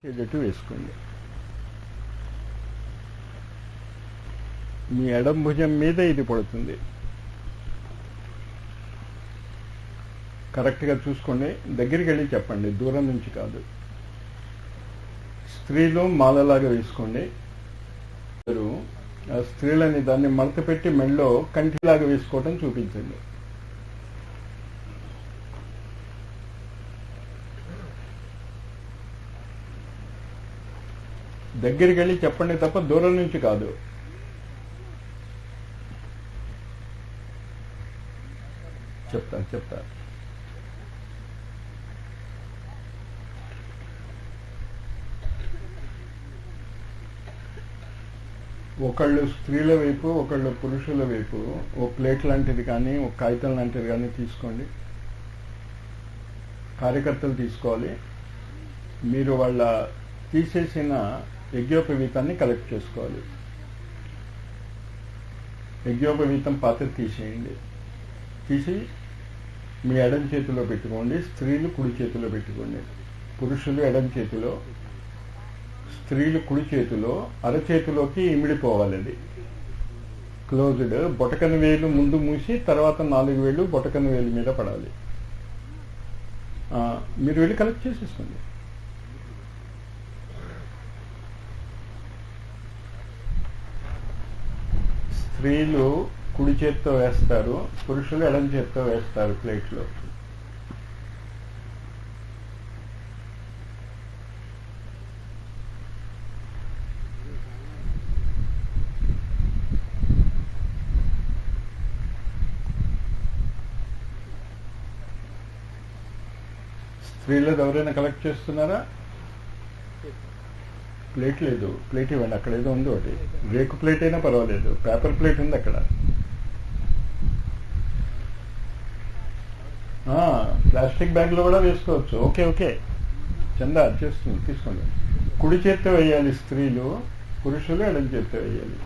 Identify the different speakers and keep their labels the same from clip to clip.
Speaker 1: వచ్చేటట్టు వేసుకోండి. మీ ఎడం భుజం మీద ఇది పడుతుంది. కరెక్ట్గా చూసుకోండి. దగ్గరికి వెళ్ళి చెప్పండి, దూరం నుంచి కాదు. స్త్రీలు మాలలాగా వేసుకోండి. ఆ స్త్రీలని దాన్ని మడత పెట్టి మెళ్ళో కంటిలాగా వేసుకోవటం చూపించండి. దగ్గరికి వెళ్ళి చెప్పండి తప్ప దూరం నుంచి కాదు. చెప్తా ఒకళ్ళు స్త్రీల వైపు ఒకళ్ళు పురుషుల వైపు ఓ ప్లేట్ లాంటిది కానీ ఒక కాగితం లాంటిది కానీ తీసుకోండి. కార్యకర్తలు తీసుకోవాలి. మీరు వాళ్ళ తీసేసిన యజ్ఞోపవీతాన్ని కలెక్ట్ చేసుకోవాలి. యజ్ఞోపవీతం పాత్ర తీసేయండి. తీసి మీ ఎడం చేతిలో పెట్టుకోండి. స్త్రీలు కుడి చేతిలో పెట్టుకోండి. పురుషులు ఎడం చేతిలో, స్త్రీలు కుడి చేతిలో. అరచేతిలోకి ఇమిడిపోవాలి. అది క్లోజ్డ్. బొటకన వేలు ముందు మూసి తర్వాత 4 వేలు బొటకన వేలు మీద పడాలి. మీరు వెళ్ళి కలెక్ట్ చేసేసుకోండి. స్త్రీలు కుడి చేత్తో వేస్తారు, పురుషులు ఎడం చేత్తో వేస్తారు ప్లేట్లో. స్త్రీలది ఎవరైనా కలెక్ట్ చేస్తున్నారా? ప్లేట్ లేదు. ప్లేట్ ఇవ్వండి. అక్కడ ఏదో ఉంది ఒకటి. రేకు ప్లేట్ అయినా పర్వాలేదు. పేపర్ ప్లేట్ ఉంది అక్కడ. ప్లాస్టిక్ బ్యాగ్లో కూడా వేసుకోవచ్చు. ఓకే చందా చేస్తుంది, తీసుకోండి. కుడి చేత్తో వేయాలి స్త్రీలు, పురుషులు ఎడం చేత్తో వేయాలి.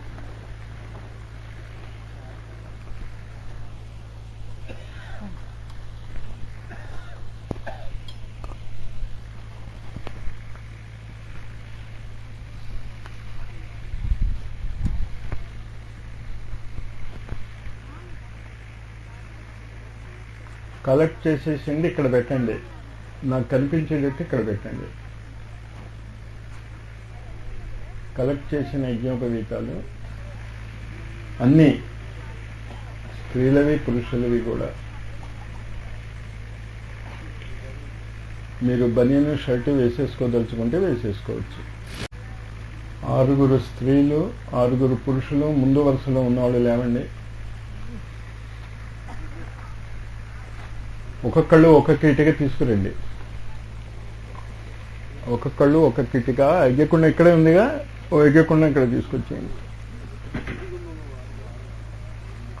Speaker 1: కలెక్ట్ చేసేసింది. ఇక్కడ పెట్టండి. నాకు కనిపించేటట్టు ఇక్కడ పెట్టండి. కలెక్ట్ చేసిన యజ్ఞోపవీతాలు అన్నీ స్త్రీలవి పురుషులవి కూడా. మీరు బనియన్ షర్టు వేసేసుకోదలుచుకుంటే వేసేసుకోవచ్చు. 6 స్త్రీలు 6 పురుషులు. ముందు వరుసలో ఉన్నవాళ్ళు లేవండి. ఒక్కొక్కళ్ళు ఒక్కొక్క ఇటుక తీసుకురండి. ఒక్కొక్కళ్ళు ఒక్కొక్క ఇటుక. ఎగ్గకుండా ఇక్కడే ఉందిగా, ఓ ఎగ్గకుండా ఇక్కడ తీసుకొచ్చేయండి.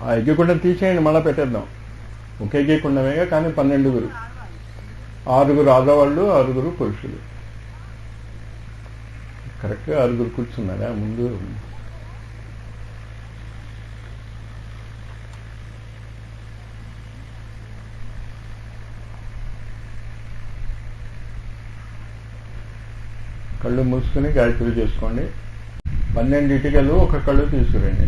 Speaker 1: ఆ ఎగ్గకుండా తీసేయండి, మళ్ళీ పెట్టేద్దాం. ఒక ఎగ్గకుండమేగా, కానీ 12. 6 ఆడవాళ్ళు 6 పురుషులు. కరెక్ట్గా 6 కూర్చున్నారా ముందు? కళ్ళు మూసుకుని గాయత్రి చేసుకోండి. 12 ఇటుకలు ఒక కళ్ళు తీసుకురండి.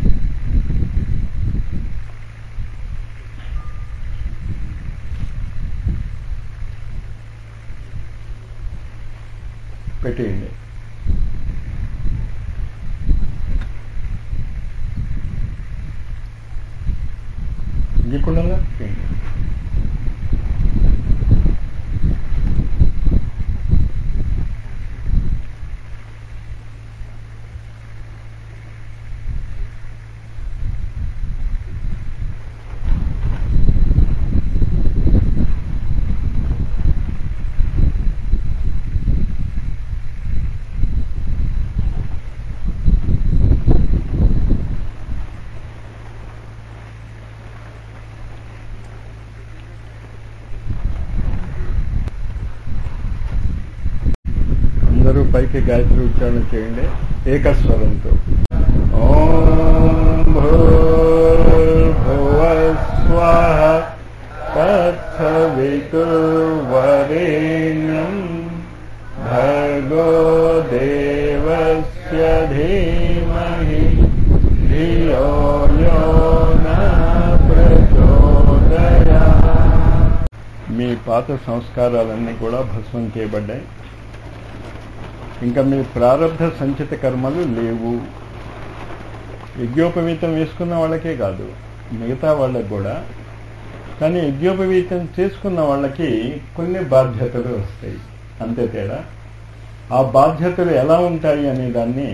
Speaker 1: పెట్టేయండి. ఇవ్వకుండా పెట్టేయండి. పైకి గాయత్రి ఉచ్చారణ చేయండి ఏకస్వరంతో. ఓం భూర్భువః స్వః తత్సవితుర్వరేణ్యం భర్గో तस्य धीमहि धियो यो न प्रचोदयात्। మీ పాత సంస్కారాలన్నీ కూడా భస్మం చేయబడ్డాయి. ఇంకా మీ ప్రారంధ సంచిత కర్మలు లేవు. యజ్ఞోపవీతం వేసుకున్న వాళ్ళకే కాదు, మిగతా వాళ్ళకి కూడా. కానీ యజ్ఞోపవీతం చేసుకున్న వాళ్ళకి కొన్ని బాధ్యతలు వస్తాయి, అంతే తేడా. ఆ బాధ్యతలు ఎలా ఉంటాయి అనే దాన్ని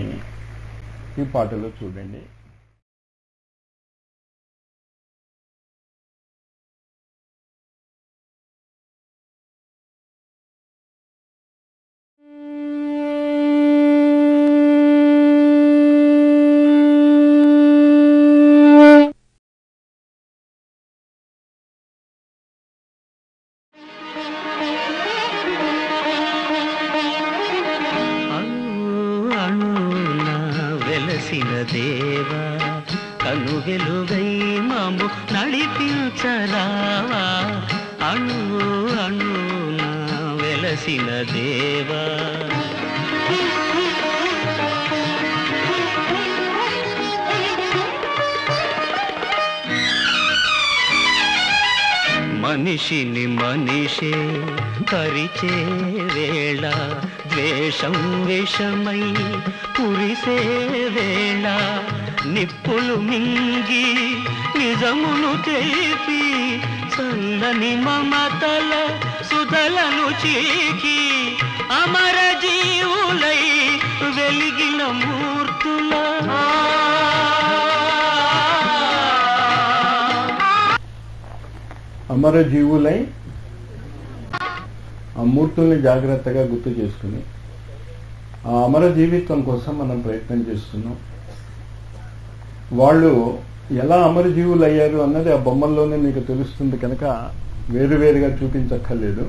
Speaker 1: ఈ పాటలో చూడండి.
Speaker 2: దేవా కను వెలుగై మాము నడిపించరావా, అణు అణున వెలసిన దేవా. మనిషిని మనిషే కరిచే వేళ, ద్వేషం విషమై కురిసే వేళ, నిప్పులు మింగి నిజమును తెలిపి చల్లని మమతల సుధలను చీకి అమర జీవులై వెలిగిన మూర్తుల
Speaker 1: అమర జీవులై ఆ మూర్తుల్ని జాగ్రత్తగా గుర్తు చేసుకుని ఆ అమర జీవిత్వం కోసం మనం ప్రయత్నం చేస్తున్నాం. వాళ్ళు ఎలా అమర జీవులు అయ్యారు అన్నది ఆ బొమ్మల్లోనే మీకు తెలుస్తుంది కనుక వేరువేరుగా చూపించక్కర్లేదు.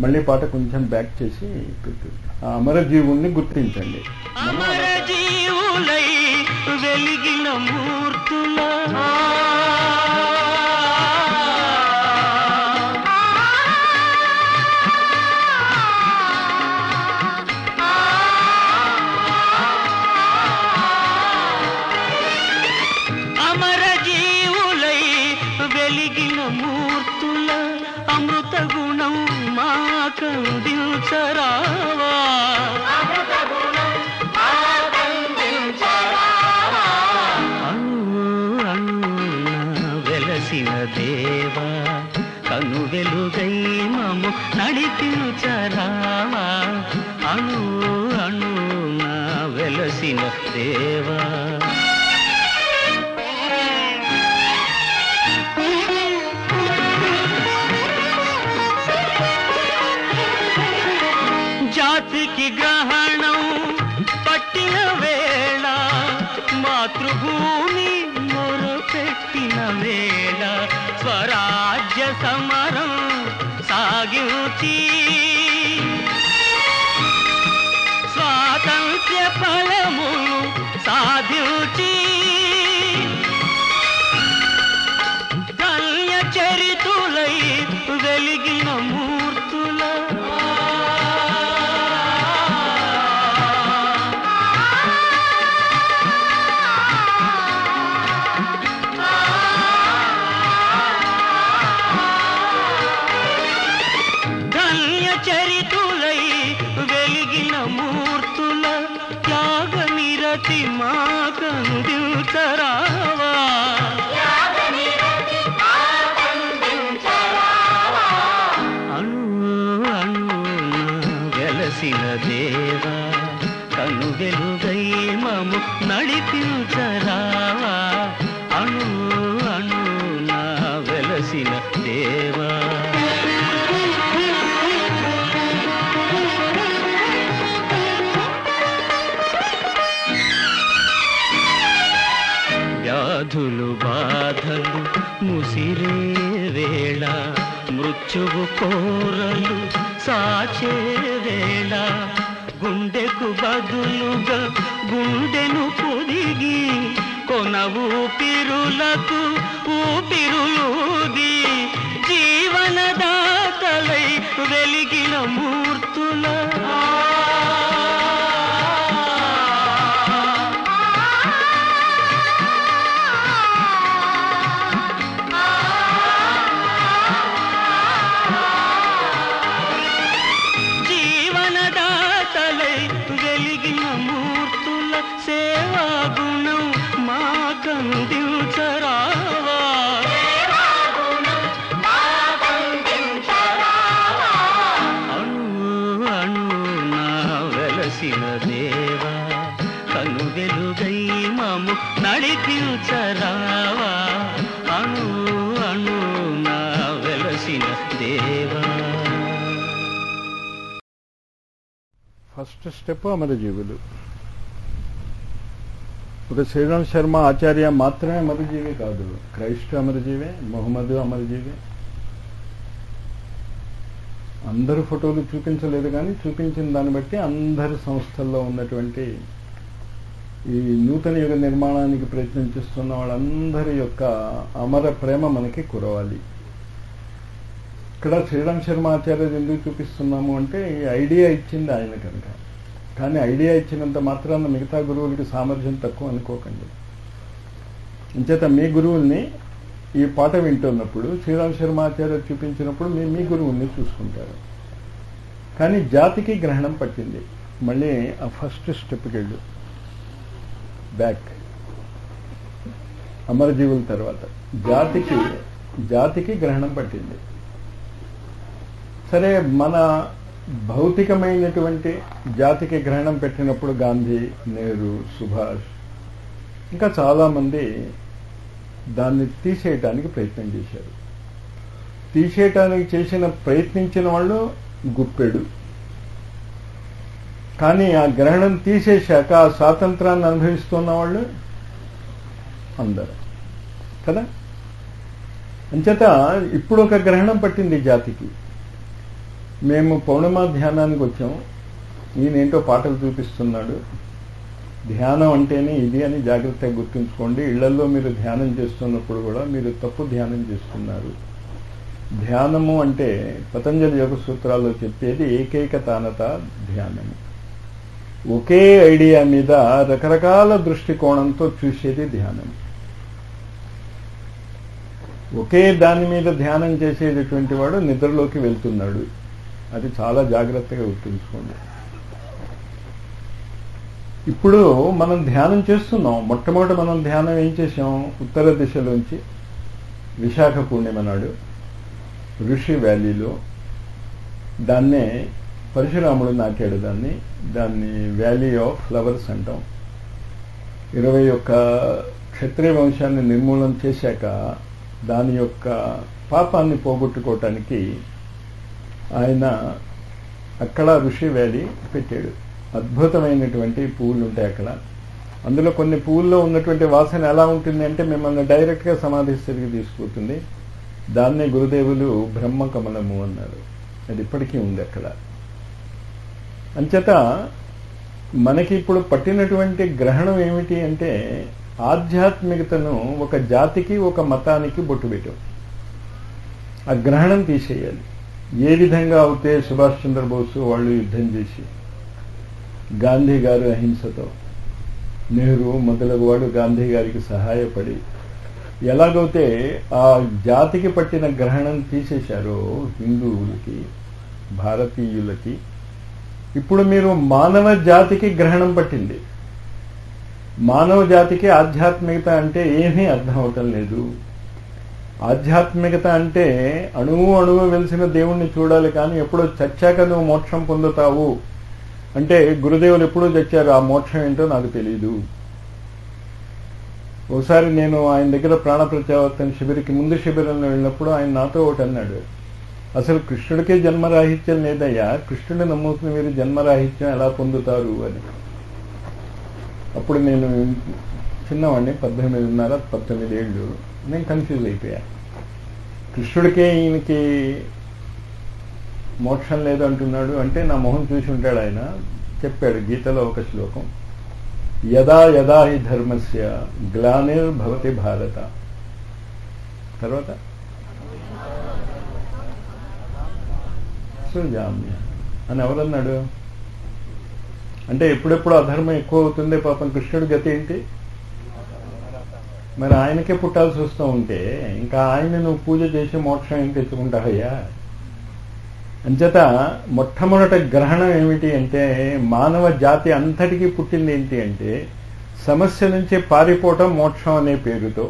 Speaker 1: మళ్ళీ పాట కొంచెం బ్యాక్ చేసి ఆ అమర జీవుల్ని గుర్తించండి.
Speaker 2: అమర జీవులై వెలిగిన మూర్తుల అమృత గుణం మాకందించరావా, అణు అణున వెలసిన దేవా కను వెలుగై మము నడిపించరావా, అణు అణున వెలసిన దేవా. జాతికి గ్రహణం పట్టిన వేళ, మాతృభూమి మొరపెట్టిన వేళ, స్వరాజ్య సమరం సాగించి స్వాతంత్ర్య ఫలమును సాధించి కన్య చరితులై వెలిగిన మూర్తుల చరితులై వెలిగిన మూర్తుల త్యాగ నిరతి మాకందించరావా, అణు అణున వెలసిన దేవా కను వెలుగై మము నడిపించరావా, అణు అణున వెలసిన దేవా. వ్యాధులు బాధలు ముసిరే వేళ, మృత్యువు కోరలు సాచే వేళ, గుండెకు బదులుగా గుండెను పొదిగి కొన ఊపిరులకు ఊపిరులూది జీవనదాతలై వెలిగిన మూర్తుల
Speaker 1: ఫస్ట్ స్టెప్ అమరజీవులు. ఒక శ్రీరామ్ శర్మ ఆచార్య మాత్రమే అమరజీవి కాదు, క్రైస్ట్ అమరజీవే, మొహమ్మద్ అమరజీవే. అందరు ఫోటోలు చూపించలేదు, కానీ చూపించిన దాన్ని బట్టి అందరి సంస్థల్లో ఉన్నటువంటి ఈ నూతన యుగ నిర్మాణానికి ప్రయత్నం చేస్తున్న వాళ్ళందరి యొక్క అమర ప్రేమ మనకి కురవాలి. ఇక్కడ శ్రీరామ్ శర్మ ఆచార్య ఎందుకు చూపిస్తున్నాము అంటే ఈ ఐడియా ఇచ్చింది ఆయన కనుక. కానీ ఐడియా ఇచ్చినంత మాత్రాన మిగతా గురువులకి సామర్థ్యం తక్కువ అనుకోకండి. అంచేత మీ గురువుల్ని ఈ పాట వింటున్నప్పుడు శ్రీరామ్ శర్మ ఆచార్య చూపించినప్పుడు మీ గురువుల్ని చూసుకుంటారు. కానీ జాతికి గ్రహణం పట్టింది. మళ్ళీ ఆ ఫస్ట్ స్టెప్కి వెళ్ళు, బ్యాక్. అమరజీవుల తర్వాత జాతికి గ్రహణం పట్టింది. సరే, మన భౌతికమైనటువంటి జాతికి గ్రహణం పెట్టినప్పుడు గాంధీ, నెహ్రూ, సుభాష్ ఇంకా చాలామంది దాన్ని తీసేయటానికి ప్రయత్నం చేశారు. తీసేయటానికి ప్రయత్నించిన వాళ్ళు గుప్పెడు. కానీ ఆ గ్రహణం తీసేశాక ఆ స్వాతంత్రాన్ని అనుభవిస్తున్న వాళ్ళు అందరూ కదా. అంచేత ఇప్పుడు ఒక గ్రహణం పట్టింది జాతికి. మేము పౌర్ణమా ధ్యానానికి వచ్చాం. ఈయనేంటో పాటలు చూపిస్తున్నాడు. ధ్యానం అంటేనే ఇది అని జాగ్రత్తగా గుర్తుంచుకోండి. ఇళ్లలో మీరు ధ్యానం చేస్తున్నప్పుడు కూడా మీరు తప్పు ధ్యానం చేస్తున్నారు. ధ్యానము అంటే పతంజలి యోగ సూత్రాల్లో చెప్పేది ఏకైక తానత ధ్యానము. ఒకే ఐడియా మీద రకరకాల దృష్టికోణంతో చూసేది ధ్యానం. ఒకే దాని మీద ధ్యానం చేసేటటువంటి వాడు నిద్రలోకి వెళ్తున్నాడు. అది చాలా జాగ్రత్తగా గుర్తుంచుకోండి. ఇప్పుడు మనం ధ్యానం చేస్తున్నాం. మొట్టమొదటి మనం ధ్యానం ఏం చేసాం? ఉత్తర దిశలోంచి విశాఖ పూర్ణిమ నాడు ఋషి వ్యాలీలో, దాన్నే పరశురాముడు నాటాడు. దాన్ని వ్యాలీ ఆఫ్ ఫ్లవర్స్ అంటాం. 21 క్షత్రియ వంశాన్ని నిర్మూలన చేశాక దాని యొక్క పాపాన్ని పోగొట్టుకోవటానికి ఆయన అక్కడ ఋషి వ్యాలీ పెట్టాడు. అద్భుతమైనటువంటి పువ్వులు ఉంటాయి అక్కడ. అందులో కొన్ని పువ్వుల్లో ఉన్నటువంటి వాసన ఎలా ఉంటుంది అంటే మిమ్మల్ని డైరెక్ట్గా సమాధి స్థితికి తీసుకుపోతుంది. దాన్నే గురుదేవులు బ్రహ్మ కమలము అన్నారు. అది ఇప్పటికీ ఉంది అక్కడ. అంచేత మనకి ఇప్పుడు పట్టినటువంటి గ్రహణం ఏమిటి అంటే ఆధ్యాత్మికతను ఒక జాతికి ఒక మతానికి బొట్టు పెట్టాం. ఆ గ్రహణం తీసేయాలి. ఏ విధంగా అయితే సుభాష్ చంద్రబోసు వాళ్ళు యుద్ధం చేసి, గాంధీ గారు అహింసతో, నెహ్రూ మొదలగు వాడు గాంధీ గారికి సహాయపడి ఎలాగైతే ఆ జాతికి పట్టిన గ్రహణం తీసేశారో హిందువులకి, భారతీయులకి, ఇప్పుడు మీరు మానవ జాతికి గ్రహణం పట్టింది. మానవ జాతికి ఆధ్యాత్మికత అంటే ఏమీ అర్థం అవటం లేదు. ఆధ్యాత్మికత అంటే అణువు వెలిసిన దేవుణ్ణి చూడాలి, కానీ ఎప్పుడో చచ్చాక నువ్వు మోక్షం పొందుతావు అంటే గురుదేవులు ఎప్పుడూ చచ్చారు. ఆ మోక్షం ఏంటో నాకు తెలియదు. ఒకసారి నేను ఆయన దగ్గర ప్రాణప్రత్యావర్తన శిబిరికి ముందు శిబిరంలో వెళ్ళినప్పుడు ఆయన నాతో ఒకటి అన్నాడు, అసలు కృష్ణుడికే జన్మరాహిత్యం లేదయ్యా, కృష్ణుడిని నమ్ముకుని మీరు జన్మరాహిత్యం ఎలా పొందుతారు అని. అప్పుడు నేను చిన్నవాడిని, 18.5-19 ఏళ్ళు. నేను కన్ఫ్యూజ్ అయిపోయా. కృష్ణుడికే ఈయనకి మోక్షం లేదు అంటున్నాడు అంటే నా మొహం చూసి ఉంటాడు. ఆయన చెప్పాడు గీతలో ఒక శ్లోకం, యదా యదా హి ధర్మస్య గ్లానిర్భవతి భారత. తర్వాత సృజామ్య అని ఎవరన్నాడు అంటే ఎప్పుడెప్పుడు అధర్మం ఎక్కువ అవుతుందే పాపం కృష్ణుడి గతి ఏంటి? మరి ఆయనకే పుట్టాల్సి వస్తూ ఉంటే ఇంకా ఆయన నువ్వు పూజ చేసి మోక్షం ఏం తెచ్చుకుంటావయ్యా? అంచేత మొట్టమొదటి గ్రహణం ఏమిటి అంటే మానవ జాతి అంతటికీ పుట్టింది ఏంటి అంటే సమస్య నుంచి పారిపోవటం మోక్షం అనే పేరుతో,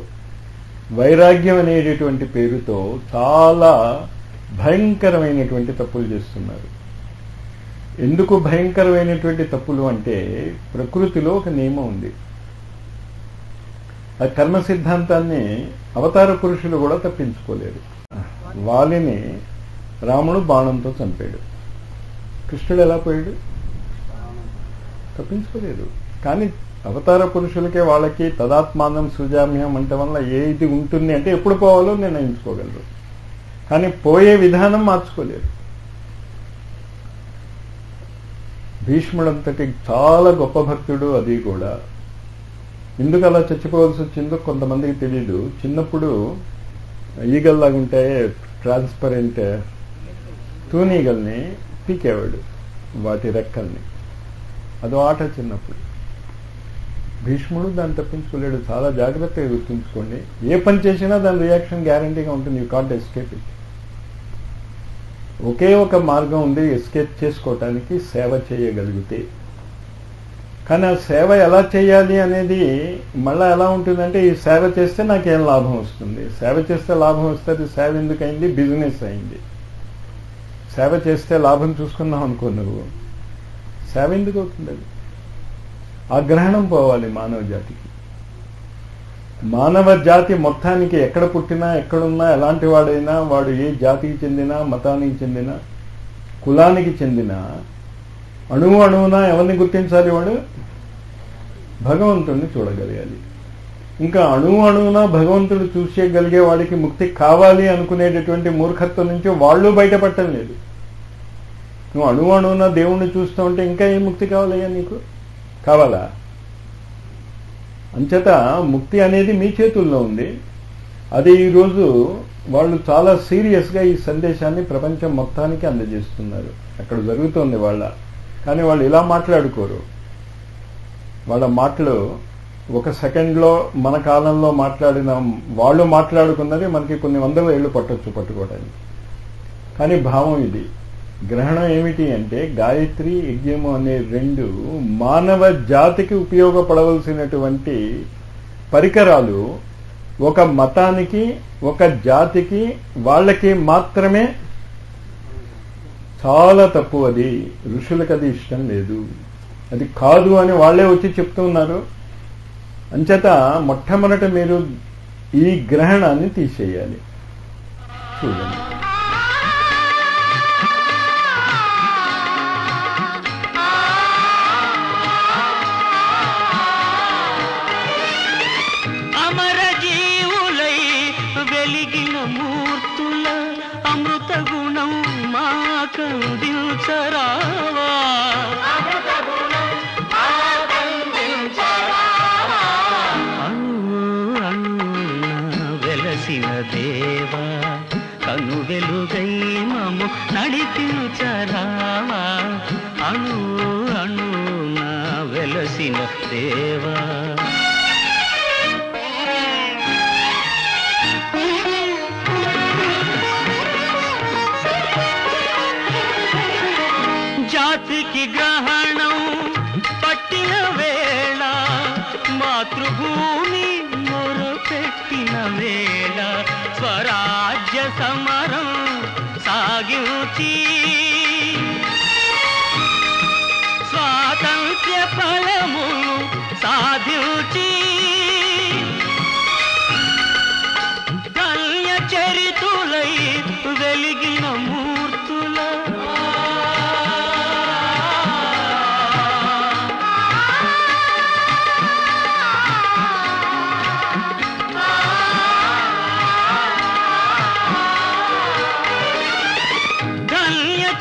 Speaker 1: వైరాగ్యం అనేటటువంటి పేరుతో చాలా భయంకరమైనటువంటి తప్పులు చేస్తున్నారు. ఎందుకు భయంకరమైనటువంటి తప్పులు అంటే ప్రకృతిలో ఒక నియమం ఉంది. ఆ కర్మ సిద్ధాంతాన్ని అవతార పురుషులు కూడా తప్పించుకోలేరు. వాలిని రాముడు బాణంతో చంపాడు. కృష్ణుడు ఎలా పోయాడు? తప్పించుకోలేదు. కానీ అవతార పురుషులకే వాళ్ళకి తదాత్మానం సుజామ్యం అంటే వల్ల ఏది ఉంటుంది అంటే ఎప్పుడు పోవాలో నిర్ణయించుకోగలరు, కానీ పోయే విధానం మార్చుకోలేరు. భీష్ముడంతటి చాలా గొప్ప భక్తుడు. అది కూడా ఎందుకు అలా చచ్చిపోవాల్సి వచ్చిందో కొంతమందికి తెలీదు. చిన్నప్పుడు ఈగల్లాగుంటే ట్రాన్స్పరెంట్ తూనీగల్ని పీకేవాడు, వాటి రెక్కల్ని. అదో ఆట చిన్నప్పుడు. భీష్ముడు దాన్ని తప్పించుకోలేడు. చాలా జాగ్రత్తగా గుర్తుంచుకోండి, ఏ పని చేసినా దాని రియాక్షన్ గ్యారంటీగా ఉంటుంది. You can't escape it. ఒకే ఒక మార్గం ఉంది ఎస్కేప్ చేసుకోవటానికి, సేవ చేయగలిగితే. కానీ ఆ సేవ ఎలా చేయాలి అనేది మళ్ళీ ఎలా ఉంటుందంటే, ఈ సేవ చేస్తే నాకేం లాభం వస్తుంది, సేవ చేస్తే లాభం వస్తుంది. సేవ ఎందుకు అయింది? బిజినెస్ అయింది. సేవ చేస్తే లాభం చూసుకున్నాం అనుకో, నువ్వు సేవ ఎందుకు అవుతుంది? అది ఆ గ్రహణం పోవాలి మానవ జాతికి. మానవ జాతి మొత్తానికి ఎక్కడ పుట్టినా, ఎక్కడున్నా, ఎలాంటి వాడైనా, వాడు ఏ జాతికి చెందినా, మతానికి చెందినా, కులానికి చెందినా, అణువు అణువున ఎవరిని గుర్తించాలి? వాడు భగవంతుడిని చూడగలగాలి. ఇంకా అణువు అణువున భగవంతుడు చూసేయగలిగే వాడికి ముక్తి కావాలి అనుకునేటటువంటి మూర్ఖత్వం నుంచి వాళ్ళు బయటపడటం లేదు. నువ్వు అణువు అణువున దేవుణ్ణి చూస్తూ ఉంటే ఇంకా ఏం ముక్తి కావాలయ్యా నీకు? కావాలా? అంచేత ముక్తి అనేది మీ చేతుల్లో ఉంది. అది ఈరోజు వాళ్ళు చాలా సీరియస్గా ఈ సందేశాన్ని ప్రపంచం మొత్తానికి అందజేస్తున్నారు. అక్కడ జరుగుతోంది వాళ్ళ. కానీ వాళ్ళు ఇలా మాట్లాడుకోరు. వాళ్ళ మాటలు ఒక సెకండ్లో, మన కాలంలో మాట్లాడిన వాళ్ళు మాట్లాడుకున్నది మనకి కొన్ని వందల ఏళ్ళు పట్టుకోవడానికి. కానీ భావం ఇది. గ్రహణం ఏమిటి అంటే, గాయత్రి యజ్ఞము అనే రెండు మానవ జాతికి ఉపయోగపడవలసినటువంటి పరికరాలు ఒక మతానికి, ఒక జాతికి, వాళ్ళకి మాత్రమే. చాలా తప్పు అది. ఋషులకు అది ఇష్టం లేదు. అది కాదు అని వాళ్ళే వచ్చి చెప్తూ ఉన్నారు. అంచేత మొట్టమొదట మీరు ఈ గ్రహణాన్ని తీసేయాలి. చూడండి,
Speaker 2: అమర జీవులై వెలిగిన మూర్తుల అమృత గుణం మాకందించరావా. వెలసిన దేవా కను వెలుగై మము నడిపించరావా. అణు అణున వెలసిన దేవా. జాతికి గ్రహణం పట్టిన వేళ, మాతృభూమి మొరపెట్టిన వేళ, స్వరాజ్య సమరం సాగించి స్వాతంత్ర్య ఫలమును సాధించి ధన్య చరితులై వెలిగిన మూర్తుల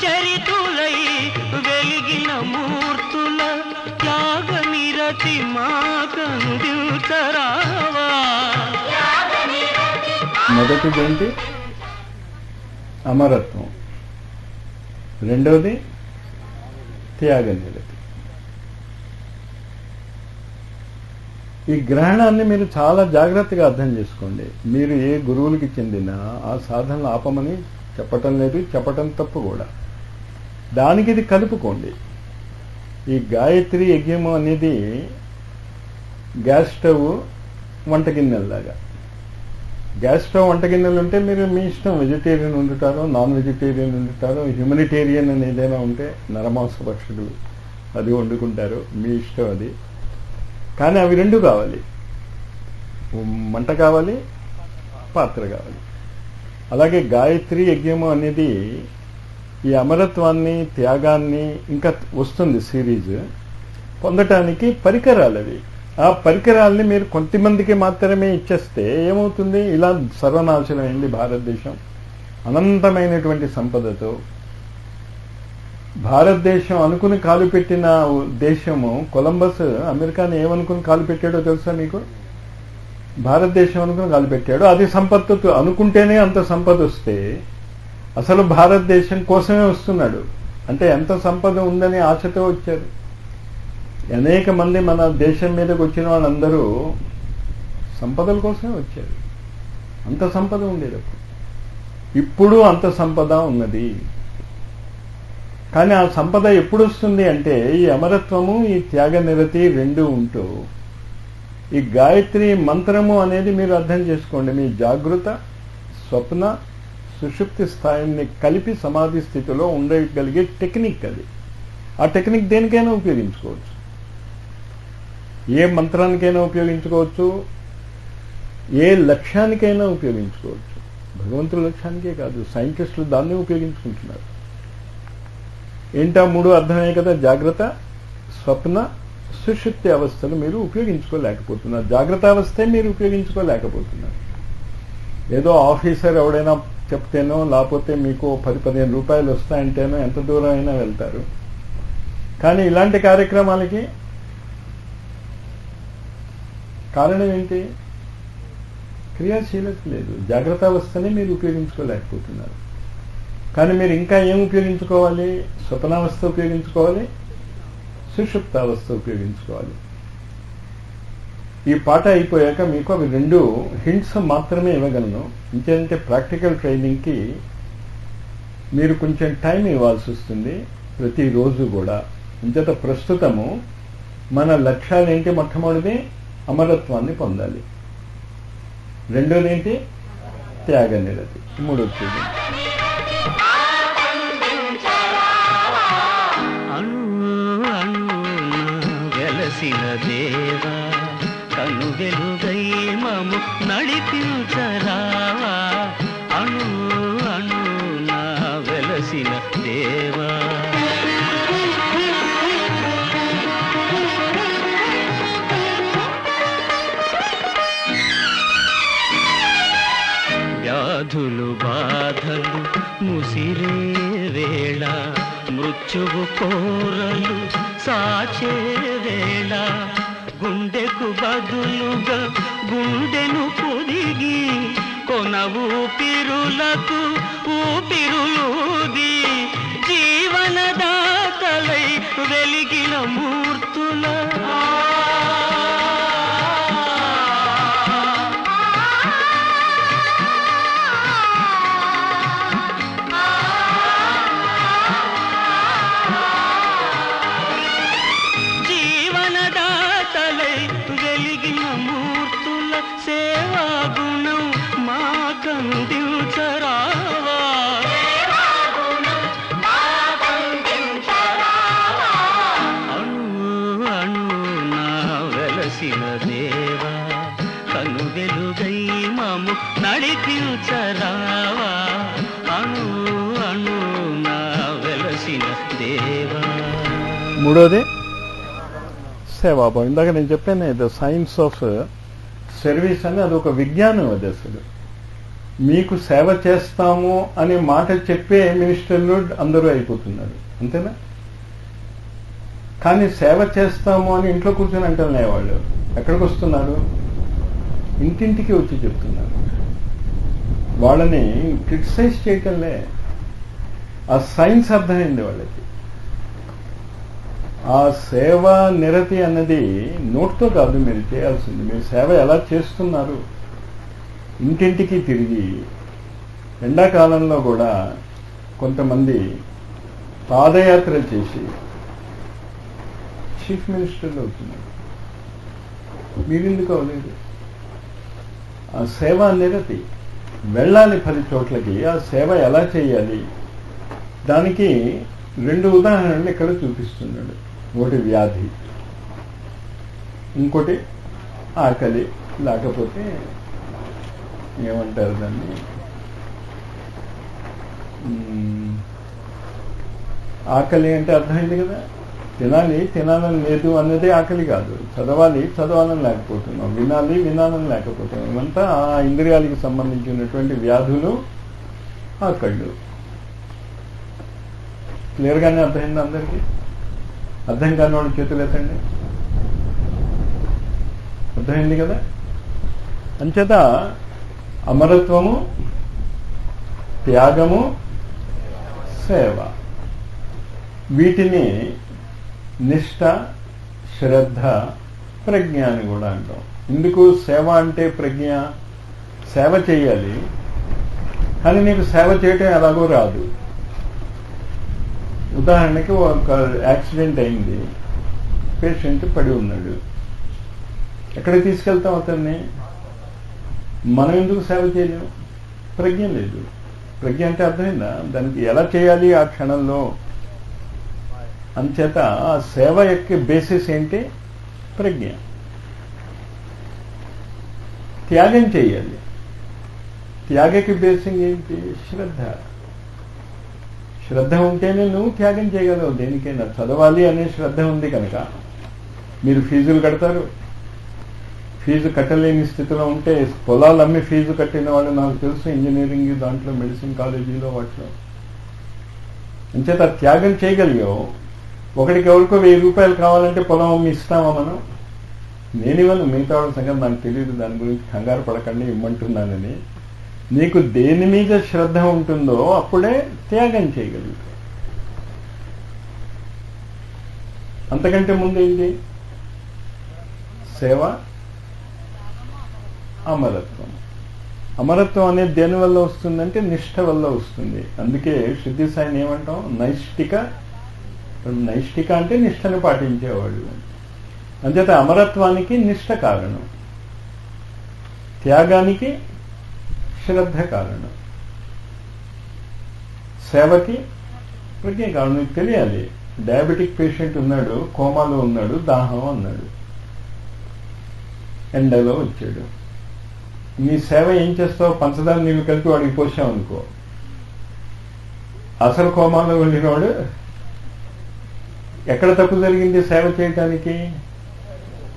Speaker 2: చరితులై వెలిగిన మూర్తుల త్యాగ నిరతి మాకందించరావా.
Speaker 1: మొదటిదేంటి? అమరత్వం. రెండవది త్యాగ నిరతి. ఈ గ్రహణాన్ని మీరు చాలా జాగ్రత్తగా అర్థం చేసుకోండి. మీరు ఏ గురువులకి చెందినా ఆ సాధనలు ఆపమని చెప్పటం లేదు, చెప్పటం తప్పు కూడా. దానికి ఇది కలుపుకోండి. ఈ గాయత్రి యజ్ఞము అనేది గ్యాస్ స్టవ్ వంట గిన్నెలాగా. గ్యాస్ స్టవ్ వంట గిన్నెలు ఉంటే మీరు మీ ఇష్టం, వెజిటేరియన్ వండుతారో, నాన్ వెజిటేరియన్ వండుతారో, హ్యూమనిటేరియన్ అని ఏదైనా ఉంటే నరమాంస భక్షకులు అది వండుకుంటారు, మీ ఇష్టం అది. కానీ అవి రెండు కావాలి. మంట కావాలి, పాత్ర కావాలి. అలాగే గాయత్రి యజ్ఞము అనేది ఈ అమరత్వాన్ని, త్యాగాన్ని ఇంకా వస్తుంది సిరీస్. పొందటానికి పరికరాలు అవి. ఆ పరికరాలని మీరు కొంతమందికి మాత్రమే ఇచ్చేస్తే ఏమవుతుంది? ఇలా సర్వనాశనం అయింది భారతదేశం. అనంతమైనటువంటి సంపదతో భారతదేశం అనుకుని కాలు పెట్టిన దేశము. కొలంబస్ అమెరికాని ఏమనుకుని కాలు పెట్టాడో తెలుసా మీకు? భారతదేశం అనుకుని కాలు పెట్టాడు. అది సంపత్తుతో అనుకుంటేనే అంత సంపద వస్తే అసలు భారతదేశం కోసమే వస్తున్నాడు. అంటే ఎంత సంపద ఉందని ఆశతో వచ్చారు. అనేక మంది మన దేశం మీదకి వచ్చిన వాళ్ళందరూ సంపదల కోసమే వచ్చారు. అంత సంపద ఉండేది. ఇప్పుడు అంత సంపద ఉన్నది. కానీ ఆ సంపద ఎప్పుడు వస్తుంది అంటే ఈ అమరత్వము, ఈ త్యాగ నిరతి రెండు ఉంటూ, ఈ గాయత్రి మంత్రము అనేది మీరు అర్థం చేసుకోండి. మీ జాగృత, స్వప్న, సుషుప్తి స్థాయిని కలిపి సమాధి స్థితిలో ఉండగలిగే టెక్నిక్ అది. ఆ టెక్నిక్ దేనికైనా ఉపయోగించుకోవచ్చు. ఏ మంత్రానికైనా ఉపయోగించుకోవచ్చు, ఏ లక్ష్యానికైనా ఉపయోగించుకోవచ్చు. భగవంతుడి లక్ష్యానికే కాదు, సైంటిస్టులు దాన్ని ఉపయోగించుకుంటున్నారు. ఏంటా మూడు అర్థమే కదా? జాగ్రత్త, స్వప్న, సుషుప్తి అవస్థలు మీరు ఉపయోగించుకోలేకపోతున్నారు. జాగ్రత్త అవస్థే మీరు ఉపయోగించుకోలేకపోతున్నారు. ఏదో ఆఫీసర్ ఎవడైనా చెప్తేనో, లేకపోతే మీకు 10-15 రూపాయలు వస్తాయంటేనో ఎంత దూరం అయినా వెళ్తారు. కానీ ఇలాంటి కార్యక్రమాలకి కారణం ఏంటి? క్రియాశీలత లేదు. జాగ్రత్త అవస్థనే మీరు ఉపయోగించుకోలేకపోతున్నారు. కానీ మీరు ఇంకా ఏం ఉపయోగించుకోవాలి? స్వప్నావస్థ ఉపయోగించుకోవాలి, సుషుప్తావస్థ ఉపయోగించుకోవాలి. ఈ పాట అయిపోయాక మీకు అవి రెండు హింట్స్ మాత్రమే ఇవ్వగలను. ఇంకేంటే ప్రాక్టికల్ ట్రైనింగ్కి మీరు కొంచెం టైం ఇవ్వాల్సి వస్తుంది ప్రతిరోజు కూడా. ఇంచేత ప్రస్తుతము మన లక్ష్యాలు ఏంటి? మొట్టమొదటిది అమరత్వాన్ని పొందాలి. రెండోది ఏంటి? త్యాగ నిరతి. మూడోది చూడండి.
Speaker 2: వెలసిన దేవా కను వెలుగై మము నడిపించరావా. అణు అణు నా వెలసిన దేవా. వ్యాధులు బాధలు ముసిరే వేళ, మృత్యువు కోరలు సాచే వేళ, గుండెకు బదులుగా గుండెను పొదిగి కొన ఊపిరులకు ఊపిరులూది, జీవనదాతలై వెలిగిన మూర్తుల సేవా గుణం మాకందించరావా. అణు అణు నా వెలసిన దేవా కను వెలుగై మము నడిపించరావా. అణు అణు నా వెలసిన దేవా.
Speaker 1: మూడోది సేవాభావం. ఇందాక నేను చెప్పాను, ద సైన్స్ ఆఫ్ సర్వీస్ అని. అది ఒక విజ్ఞానం. అది అసలు మీకు సేవ చేస్తాము అనే మాట చెప్పే మినిస్టర్లు అందరూ అయిపోతున్నారు, అంతేనా? కానీ సేవ చేస్తాము అని ఇంట్లో కూర్చొని అంటున్నాయి వాళ్ళు. ఎక్కడికి వస్తున్నారు? ఇంటింటికి వచ్చి చెప్తున్నారు. వాళ్ళని క్రిటిసైజ్ చేయటంలే. ఆ సైన్స్ అర్థమైంది వాళ్ళకి. ఆ సేవా నిరతి అన్నది నోట్తో కాదు మీరు చేయాల్సింది. మీరు సేవ ఎలా చేస్తున్నారు? ఇంటింటికి తిరిగి. ఎండాకాలంలో కూడా కొంతమంది పాదయాత్ర చేసి చీఫ్ మినిస్టర్లు అవుతున్నారు. మీరెందుకు అవ్వలేదు? ఆ సేవా నిరతి. వెళ్ళాలి 10 చోట్లకి. ఆ సేవ ఎలా చేయాలి? దానికి 2 ఉదాహరణలు ఇక్కడ చూపిస్తున్నాడు. ఒకటి వ్యాధి, ఇంకోటి ఆకలి, లేకపోతే ఏమంటారు దాన్ని, ఆకలి అంటే అర్థమైంది కదా, తినాలని లేదు అన్నదే ఆకలి కాదు. చదవాలని లేకపోతున్నాం, వినాలని లేకపోతున్నాం. ఇవంతా ఆ ఇంద్రియాలకు సంబంధించినటువంటి వ్యాధులు, ఆ కళ్ళు. క్లియర్గానే అర్థమైంది అందరికీ? అర్థం కాని వాళ్ళు చేతులు ఎత్తండి. అర్థమైంది కదా? అంచేత అమరత్వము, త్యాగము, సేవ, వీటిని నిష్ఠ, శ్రద్ధ, ప్రజ్ఞ అని కూడా అంటాం. ఎందుకు సేవ అంటే ప్రజ్ఞ? సేవ చేయాలి, కానీ నీకు సేవ చేయటం ఎలాగో రాదు. ఉదాహరణకి ఒక యాక్సిడెంట్ అయింది, పేషెంట్ పడి ఉన్నాడు. ఎక్కడికి తీసుకెళ్తాం అతన్ని? మనం ఎందుకు సేవ చేయలేము? ప్రజ్ఞ లేదు. ప్రజ్ఞ అంటే అర్థమైందా? దానికి ఎలా చేయాలి ఆ క్షణంలో. అంచేత ఆ సేవ యొక్క బేసిస్ ఏంటి? ప్రజ్ఞ. త్యాగం చేయాలి. త్యాగకి బేసింగ్ ఏంటి? శ్రద్ధ. శ్రద్ధ ఉంటేనే నువ్వు త్యాగం చేయగలవు దేనికైనా. చదవాలి అనే శ్రద్ధ ఉంది కనుక మీరు ఫీజులు కడతారు. ఫీజు కట్టలేని స్థితిలో ఉంటే పొలాలు అమ్మి ఫీజు కట్టిన వాళ్ళు నాకు తెలుసు, ఇంజనీరింగ్ దాంట్లో, మెడిసిన్ కాలేజీలో, వాటిలో. అంచేత త్యాగం చేయగలిగావు. ఒకడికి ఎవరికో 1000 రూపాయలు కావాలంటే పొలం అమ్మి ఇస్తామా మనం? నేనివ్వను. మిగతా వాళ్ళ సంగతి నాకు తెలియదు, దాని గురించి కంగారు పడకండి, ఇమ్మంటున్నానని. నీకు దేని మీద శ్రద్ధ ఉంటుందో అప్పుడే త్యాగం చేయగలుగుతావు. అంతకంటే ముందేంటి? సేవ, అమరత్వం. అమరత్వం అనేది దేని వల్ల వస్తుందంటే నిష్ఠ వల్ల వస్తుంది. అందుకే సిద్ధి సాయిని ఏమంటాం? నైష్టిక అంటే నిష్ఠను పాటించేవాడు. అంచేత అమరత్వానికి నిష్ఠ కారణం, త్యాగానికి శ్రద్ధ కారణం, సేవకి ప్రజ్ఞ కారణం. నీకు తెలియాలి, డయాబెటిక్ పేషెంట్ ఉన్నాడు, కోమాలో ఉన్నాడు, దాహం అన్నాడు, ఎండలో వచ్చాడు. నీ సేవ ఏం చేస్తావు? పంచదార నీళ్ళు కలిపి వాడికి పోసావు అనుకో, అసలు కోమాలో వెళ్ళినవాడు ఎక్కడ తప్పు జరిగింది? సేవ చేయటానికి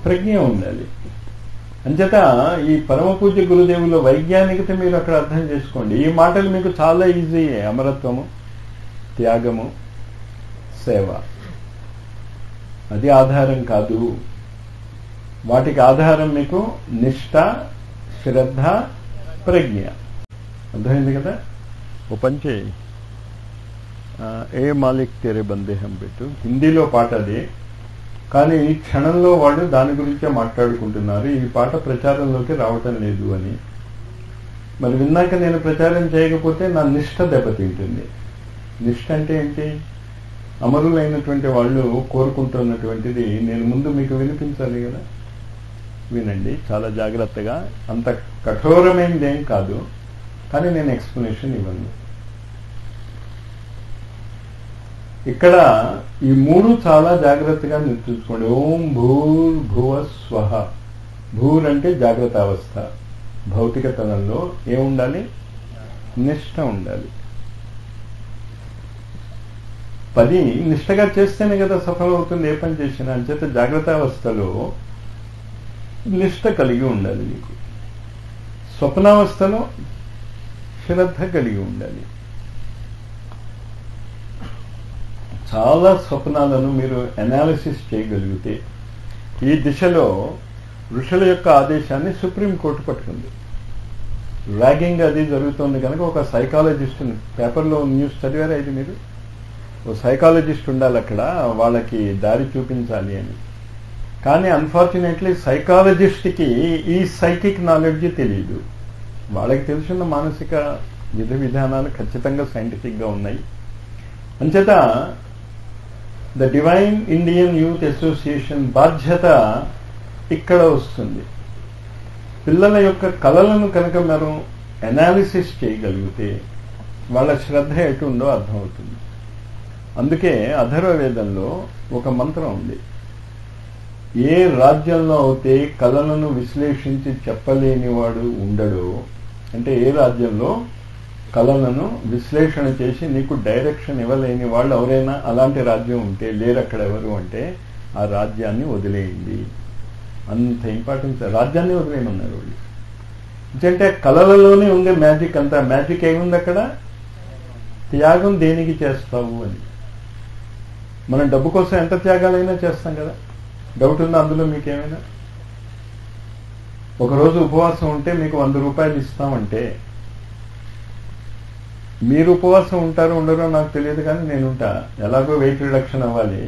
Speaker 1: ప్రజ్ఞ ఉండాలి. అంచేత ఈ పరమ పూజ్య గురుదేవుల వైజ్ఞానికత మీరు అక్కడ అర్థం చేసుకోండి. ఈ మాటలు మీకు చాలా ఈజీయే. అమరత్వము, త్యాగము, సేవ, అది ఆధారం కాదు. వాటికి ఆధారం మీకు నిష్ఠ, శ్రద్ధ, ప్రజ్ఞ. అర్థమైంది కదా? ఓ పంచే ఏ మాలిక్ తెరే బందే హం పెట్టు, హిందీలో పాట అది. కానీ ఈ క్షణంలో వాళ్ళు దాని గురించే మాట్లాడుకుంటున్నారు. ఈ పాట ప్రచారంలోకి రావటం లేదు అని. మరి విన్నాక నేను ప్రచారం చేయకపోతే నా నిష్ఠ దెబ్బతింటుంది. నిష్ఠ అంటే ఏంటి? అమరులైనటువంటి వాళ్ళు కోరుకుంటున్నటువంటిది నేను ముందు మీకు వినిపించాలి కదా. వినండి చాలా జాగ్రత్తగా. అంత కఠోరమైనదేం కాదు, కానీ నేను ఎక్స్ప్లెనేషన్ ఇవ్వను. ఇక్కడ ఈ 3 చాలా జాగ్రత్తగా గుర్తుంచుకోండి. ఓం భూర్భువ స్వః. భూర్ అంటే జాగ్రత్త అవస్థ. భౌతిక తలంలో ఏముండాలి? నిష్ఠ ఉండాలి. 10 నిష్ఠగా చేస్తేనే కదా సఫలమవుతుంది ఏ పని చేసినా. అంచేత జాగ్రత్త అవస్థలో నిష్ఠ కలిగి ఉండాలి మీకు. స్వప్నావస్థలో శ్రద్ధ కలిగి ఉండాలి. చాలా స్వప్నాలను మీరు అనాలిసిస్ చేయగలిగితే, ఈ దిశలో ఋషుల యొక్క ఆదేశాన్ని సుప్రీంకోర్టు పట్టుకుంది. ర్యాగింగ్ అది జరుగుతుంది కనుక ఒక సైకాలజిస్ట్, పేపర్లో న్యూస్ చదివారా ఇది మీరు? ఓ సైకాలజిస్ట్ ఉండాలి అక్కడ, వాళ్ళకి దారి చూపించాలి అని. కానీ అన్ఫార్చునేట్లీ సైకాలజిస్ట్కి ఈ సైకిక్ నాలెడ్జ్ తెలియదు. వాళ్ళకి తెలిసిన మానసిక విధానాలు ఖచ్చితంగా సైంటిఫిక్గా ఉన్నాయి. అంచేత the divine Indian youth association బాధ్యత ఇక్కడ వస్తుంది. పిల్లల యొక్క కళలను కనుక మనం అనాలిసిస్ చేయగలిగితే వాళ్ళ శ్రద్ధ ఎటు ఉందో అర్థమవుతుంది. అందుకే అథర్వవేదంలో ఒక మంత్రం ఉంది. ఏ రాజ్యంలో అయితే కళలను విశ్లేషించి చెప్పలేనివాడు ఉండడో, అంటే ఏ రాజ్యంలో కళలను విశ్లేషణ చేసి నీకు డైరెక్షన్ ఇవ్వలేని వాళ్ళు ఎవరైనా అలాంటి రాజ్యం ఉంటే లేరు అక్కడ ఎవరు అంటే ఆ రాజ్యాన్ని వదిలేయండి. అంత ఇంపార్టెన్స్ రాజ్యాన్ని వదిలేయమన్నారు వాళ్ళు. ఎందుకంటే కళలలోనే ఉంది మ్యాజిక్ అంతా. మ్యాజిక్ ఏముంది అక్కడ? త్యాగం దేనికి చేస్తావు అని. మనం డబ్బు కోసం ఎంత త్యాగాలైనా చేస్తాం కదా. డౌట్ ఉందా అందులో మీకేమైనా? ఒకరోజు ఉపవాసం ఉంటే మీకు 100 రూపాయలు ఇస్తామంటే మీరు ఉపవాసం ఉంటారో ఉండరో నాకు తెలియదు, కానీ నేను ఉంటా. ఎలాగో వెయిట్ రిడక్షన్ అవ్వాలి,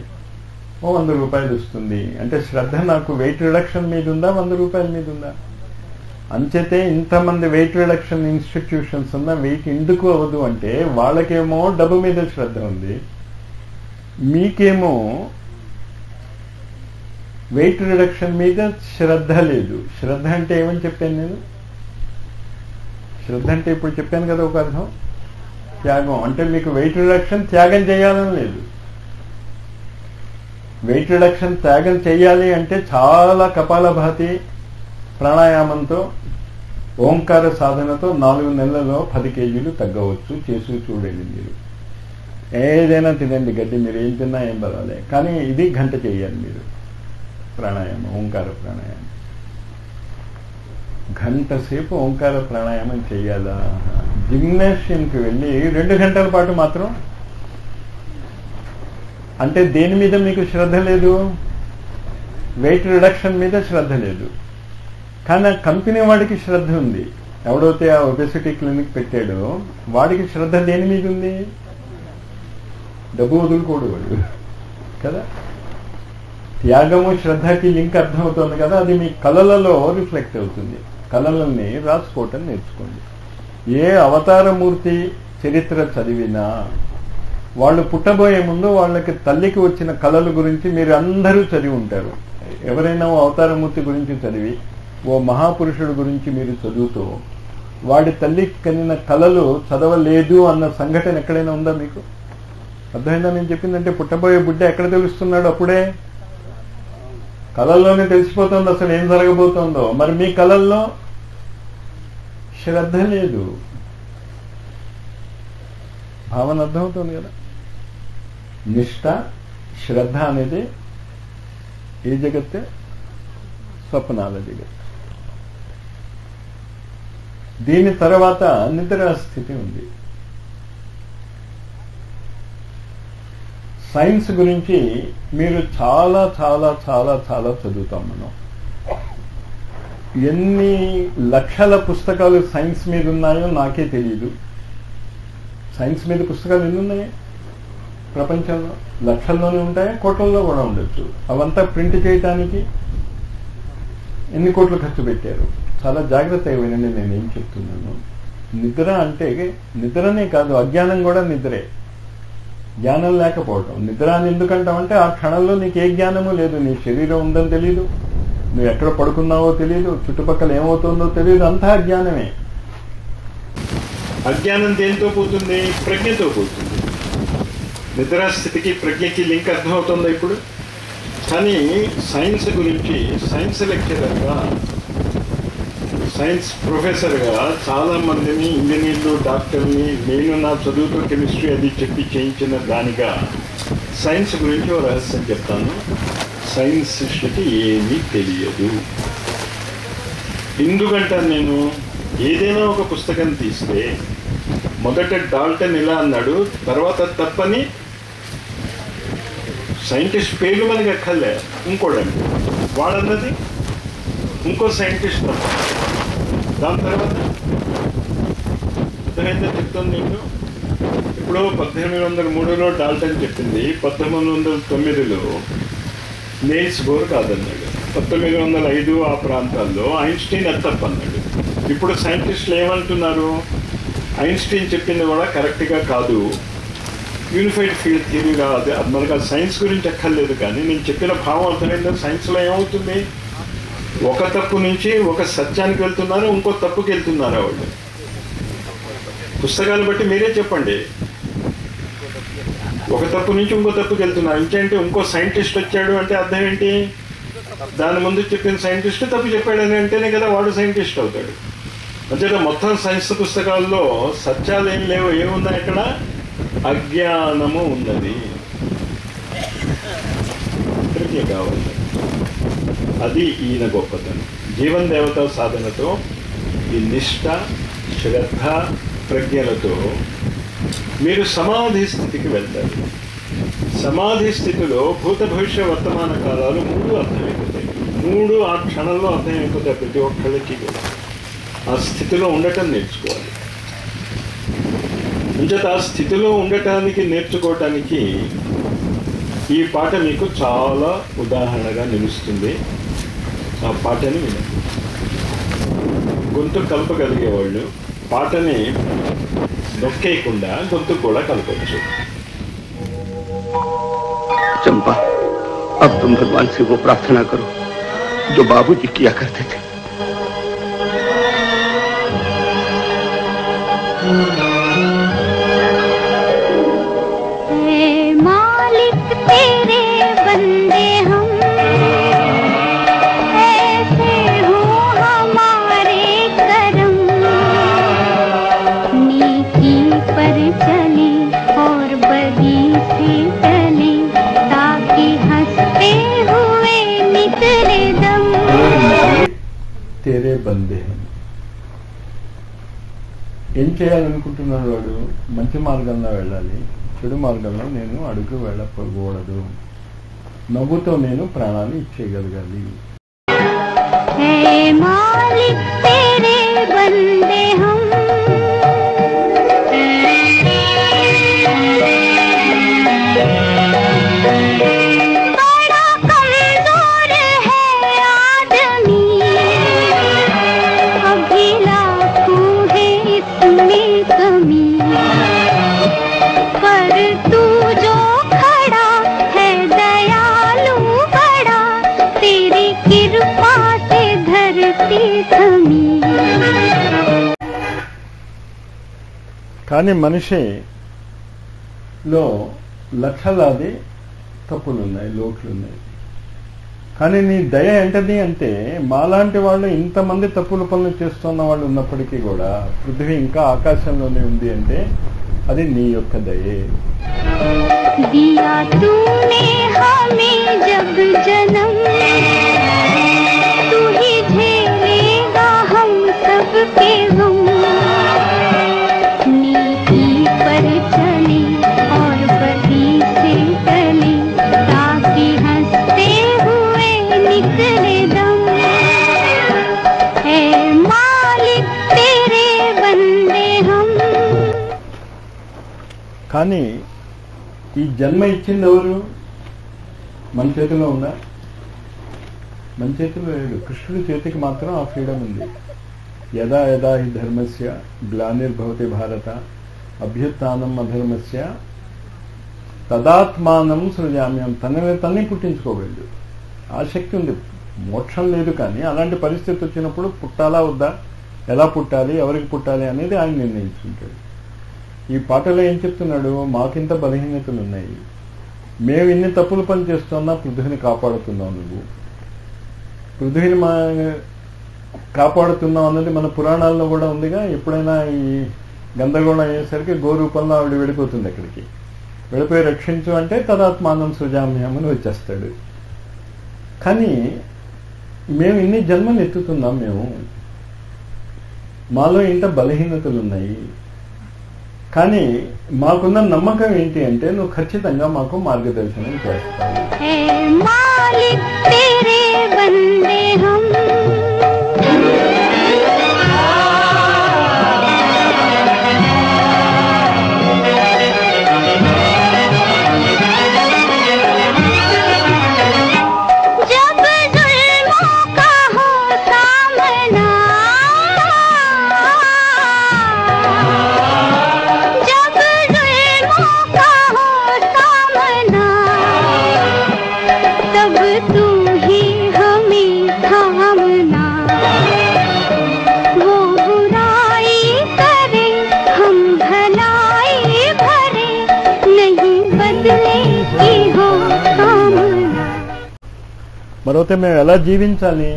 Speaker 1: 100 రూపాయలు వస్తుంది అంటే శ్రద్ధ నాకు వెయిట్ రిడక్షన్ మీద ఉందా, 100 రూపాయల మీద ఉందా? అంచేతే ఇంతమంది వెయిట్ రిడక్షన్ ఇన్స్టిట్యూషన్స్ ఉన్నా వెయిట్ ఎందుకు అవ్వదు అంటే వాళ్ళకేమో డబ్బు మీద శ్రద్ధ ఉంది, మీకేమో వెయిట్ రిడక్షన్ మీద శ్రద్ధ లేదు. శ్రద్ధ అంటే ఏమని చెప్పాను నేను? శ్రద్ధ అంటే ఇప్పుడు చెప్పాను కదా ఒక అర్థం, త్యాగం. అంటే మీకు వెయిట్ రిడక్షన్ త్యాగం చేయాలని లేదు. వెయిట్ రిడక్షన్ త్యాగం చేయాలి అంటే చాలా కపాలభాతి ప్రాణాయామంతో ఓంకార సాధనతో 4 నెలలలో 10 కేజీలు తగ్గవచ్చు. చేసి చూడండి. మీరు ఏదైనా తినండి, గడ్డి, మీరు ఏం తిన్నా ఏం పర్వాలే, కానీ ఇది గంట చేయాలి మీరు ప్రాణాయామం, ఓంకార ప్రాణాయామం. గంట సేపు ఓంకార ప్రాణాయామం చేయాలా? జిమ్నాషియంకి వెళ్ళి 2 గంటల పాటు మాత్రం. అంటే దేని మీద మీకు శ్రద్ధ లేదు? వెయిట్ రిడక్షన్ మీద శ్రద్ధ లేదు. కానీ ఆ కంపెనీ వాడికి శ్రద్ధ ఉంది. ఎవడైతే ఆ ఒబెసిటీ క్లినిక్ పెట్టాడో వాడికి శ్రద్ధ దేని మీద ఉంది? డబ్బు వదులుకోడు వాడు కదా. త్యాగము శ్రద్ధకి లింక్ అర్థమవుతుంది కదా. అది మీ కళలలో రిఫ్లెక్ట్ అవుతుంది. కళలని రాసుకోవటం నేర్చుకోండి. ఏ అవతారమూర్తి చరిత్ర చదివినా వాళ్ళు పుట్టబోయే ముందు వాళ్ళకి తల్లికి వచ్చిన కళల గురించి మీరు అందరూ చదివి ఉంటారు. ఎవరైనా ఓ అవతారమూర్తి గురించి చదివి, ఓ మహాపురుషుడు గురించి మీరు చదువుతూ వాడి తల్లికి కలిగిన కళలు చదవలేదు అన్న సంఘటన ఎక్కడైనా ఉందా మీకు? అర్థమైందా నేను చెప్పిందంటే? పుట్టబోయే బిడ్డ ఎక్కడ తెలుస్తున్నాడు? అప్పుడే కళల్లోనే తెలిసిపోతుంది అసలు ఏం జరగబోతుందో. మరి మీ కళల్లో శ్రద్ధ లేదు. భావన అర్థమవుతుంది కదా. నిష్ఠ, శ్రద్ధ అనేది ఏ జగత్తే? స్వప్నాల జగత్. దీని తర్వాత నిద్రా స్థితి ఉంది. సైన్స్ గురించి మీరు చాలా చాలా చాలా చాలా చదువుతాం మనం. ఎన్ని లక్షల పుస్తకాలు సైన్స్ మీద ఉన్నాయో నాకే తెలియదు. సైన్స్ మీద పుస్తకాలు ఎన్ని ఉన్నాయి ప్రపంచంలో? లక్షల్లోనే ఉంటాయా, కోట్లలో కూడా ఉండొచ్చు. అవంతా ప్రింట్ చేయటానికి ఎన్ని కోట్లు ఖర్చు పెట్టారు? చాలా జాగ్రత్తగా వినండి నేను ఏం చెప్తున్నాను. నిద్ర అంటే నిద్రనే కాదు, అజ్ఞానం కూడా నిద్రే. జ్ఞానం లేకపోవటం. నిద్ర అని ఎందుకంటామంటే ఆ క్షణంలో నీకు ఏ జ్ఞానము లేదు. నీ శరీరం ఉందని తెలియదు, నువ్వు ఎక్కడ పడుకున్నావో తెలియదు, చుట్టుపక్కల ఏమవుతుందో తెలియదు, అంతా అజ్ఞానమే. అజ్ఞానం దేంతో పోతుంది? ప్రజ్ఞతో పోతుంది. నిద్రాస్థితికి ప్రజ్ఞకి లింక్ అర్థమవుతుందా ఇప్పుడు? కానీ సైన్స్ గురించి సైన్స్ లెక్చరర్గా, సైన్స్ ప్రొఫెసర్గా చాలా మందిని, ఇంజనీర్లు, డాక్టర్ని, నేను నా చదువుతో కెమిస్ట్రీ అది చెప్పి చేయించిన దానిగా సైన్స్ గురించి ఒక రహస్యం చెప్తాను. సైన్స్ సృష్టికి ఏమీ తెలియదు. ఎందుకంటే నేను ఏదైనా ఒక పుస్తకం తీస్తే మొదట డాల్టన్ ఇలా అన్నాడు, తర్వాత తప్పని సైంటిస్ట్ పేర్లు మనకి ఎక్కర్లే, ఇంకోడండి వాడన్నది ఇంకో సైంటిస్ట్ తప్ప. దాని తర్వాత అర్థమైందో చెప్తాను నేను. ఇప్పుడు 1803లో డాల్టన్ చెప్పింది, 1809లో నీల్స్ బోర్ కాదన్నాడు, 1905 ఆ ప్రాంతాల్లో ఐన్స్టీన్ అది తప్పన్నాడు. ఇప్పుడు సైంటిస్టులు ఏమంటున్నారు? ఐన్స్టీన్ చెప్పింది కూడా కరెక్ట్గా కాదు, యూనిఫైడ్ ఫీల్డ్ థియరీ కాదు, మనకు ఆ సైన్స్ గురించి ఎక్కర్లేదు. కానీ నేను చెప్పిన భావం అర్థమైందో? సైన్స్లో ఏమవుతుంది? ఒక తప్పు నుంచి ఒక సత్యానికి వెళ్తున్నారు, ఇంకో తప్పుకి వెళ్తున్నారు వాళ్ళు. పుస్తకాలు బట్టి మీరే చెప్పండి. ఒక తప్పు నుంచి ఇంకో తప్పుకి వెళ్తున్నారు. ఇంకేంటి? ఇంకో సైంటిస్ట్ వచ్చాడు అంటే అర్థం ఏంటి? దాని ముందు చెప్పిన సైంటిస్ట్ తప్పు చెప్పాడని అంటేనే కదా వాడు సైంటిస్ట్ అవుతాడు. అంటే మొత్తం సైన్స్ పుస్తకాల్లో సత్యాలు ఏం లేవు. ఏమున్నాయి అక్కడ? అజ్ఞానము ఉన్నది. ఇక్కడికే కావాలి. అది ఈయన గొప్పతనం. జీవన్ దేవత సాధనతో ఈ నిష్ఠ, శ్రద్ధ, ప్రజ్ఞలతో మీరు సమాధి స్థితికి వెళ్తారు. సమాధి స్థితిలో భూత భవిష్య వర్తమాన కాలాలు 3 అర్థమైపోతాయి. 3 ఆ క్షణంలో అర్థమైపోతాయి ప్రతి ఒక్కళ్ళకి కూడా. ఆ స్థితిలో ఉండటం నేర్చుకోవాలి. అంచేత ఆ స్థితిలో ఉండటానికి నేర్చుకోవటానికి ఈ పాట మీకు చాలా ఉదాహరణగా నిలుస్తుంది. ఆ పాటని వినండి. గొంతు కలపగలిగేవాళ్ళు పాటని నొక్కేయకుండా గొంతు కూడా కలపవచ్చు.
Speaker 3: चंपा, अब तुम भगवान से वो प्रार्थना करो जो बाबूजी किया करते थे।
Speaker 4: मालिक तेरे बंदे हम ऐसे हो हमारे करम, नीति पर चले और बदी से टले, ताकि हंसते हुए निकले दम।
Speaker 1: तेरे बंदे ఏం చేయాలనుకుంటున్నాడు వాడు? మంచి మార్గంలో వెళ్ళాలి, చెడు మార్గంలో నేను అడుగు వెళ్ళకూడదు, నవ్వుతో నేను ప్రాణాన్ని ఇచ్చేయగలగాలి.
Speaker 4: मालिक तेरे बंदे हम बड़ा कमजोर है आदमी, अभी लाखों है इसमें कमी, पर तू जो खड़ा है दयालु बड़ा, तेरी कृपा से धरती थमी।
Speaker 1: కానీ మనిషిలో లక్షలాది తప్పులున్నాయి, లోట్లున్నాయి. కానీ నీ దయ ఏంటది అంటే, మాలాంటి వాళ్ళు ఇంతమంది తప్పుల పనులు చేస్తున్న వాళ్ళు ఉన్నప్పటికీ కూడా పృథ్వీ ఇంకా ఆకాశంలోనే ఉంది అంటే అది నీ యొక్క దయే.
Speaker 4: दिया तूने हमें जब जन्म, तू ही झेलेगा हम सबके गम, नीति पर चले और बदी से टले, ताकि हंसते हुए निकले दम। है मालिक तेरे बंदे हम।
Speaker 1: కానీ ఈ జన్మ ఇచ్చింది ఎవరు? మన చేతిలో ఉందా? మన చేతిలో లేదు. కృష్ణుడి చేతికి మాత్రం ఆ ఫ్రీడమ్ ఉంది. యదా యదా హి ధర్మస్య గ్లానిర్భవతి భారత అభ్యుత్థానం అధర్మస్య తదాత్మానం సృజామ్యం. తనని పుట్టించుకోగలడు. ఆ శక్తి ఉంది. మోక్షం లేదు, కానీ అలాంటి పరిస్థితి వచ్చినప్పుడు పుట్టాలా వద్దా, ఎలా పుట్టాలి, ఎవరికి పుట్టాలి అనేది ఆయన నిర్ణయించుకుంటాడు. ఈ పాటలో ఏం చెప్తున్నాడు? మాకింత బలహీనతలు ఉన్నాయి, మేము ఇన్ని తప్పులు పని చేస్తున్నా పృథ్వీని కాపాడుతున్నావు, నువ్వు పృథ్వీని కాపాడుతున్నావు అన్నది మన పురాణాల్లో కూడా ఉందిగా. ఎప్పుడైనా ఈ గందరగోళం అయ్యేసరికి గోరూపంలో ఆవిడ వెళ్ళిపోతుంది. అక్కడికి వెళ్ళిపోయి రక్షించు అంటే తదాత్మానం సృజామ్యమని వచ్చేస్తాడు. కానీ మేము ఇన్ని జన్మలు ఎత్తుతున్నాం, మేము మాలో ఇంత బలహీనతలు ఉన్నాయి, కానీ మాకున్న నమ్మకం ఏంటి అంటే నువ్వు ఖచ్చితంగా మాకు మార్గదర్శనం చేస్తావు. మరోతే మేము ఎలా జీవించాలి?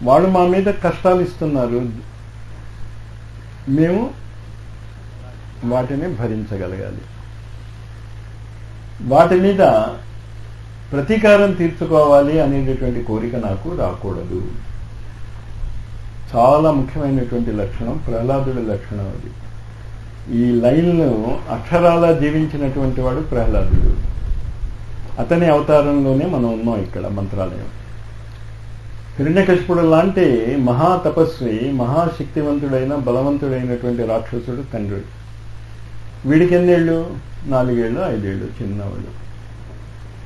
Speaker 1: వాళ్ళు మా మీద కష్టాలు ఇస్తున్నారు, మేము వాటిని భరించగలగాలి. వాటి మీద ప్రతీకారం తీర్చుకోవాలి అనేటటువంటి కోరిక నాకు రాకూడదు. చాలా ముఖ్యమైనటువంటి లక్షణం, ప్రహ్లాదుడి లక్షణం అది. ఈ లైన్ను అక్షరాలా జీవించినటువంటి వాడు ప్రహ్లాదుడు. అతని అవతారంలోనే మనం ఉన్నాం ఇక్కడ మంత్రాలయం. హిరణ్యకశిపుడు లాంటి మహా తపస్వి, మహాశక్తివంతుడైన బలవంతుడైనటువంటి రాక్షసుడు తండ్రి. వీడికి ఎన్నేళ్ళు? 4 ఏళ్ళు 5 ఏళ్ళు చిన్నవాడు.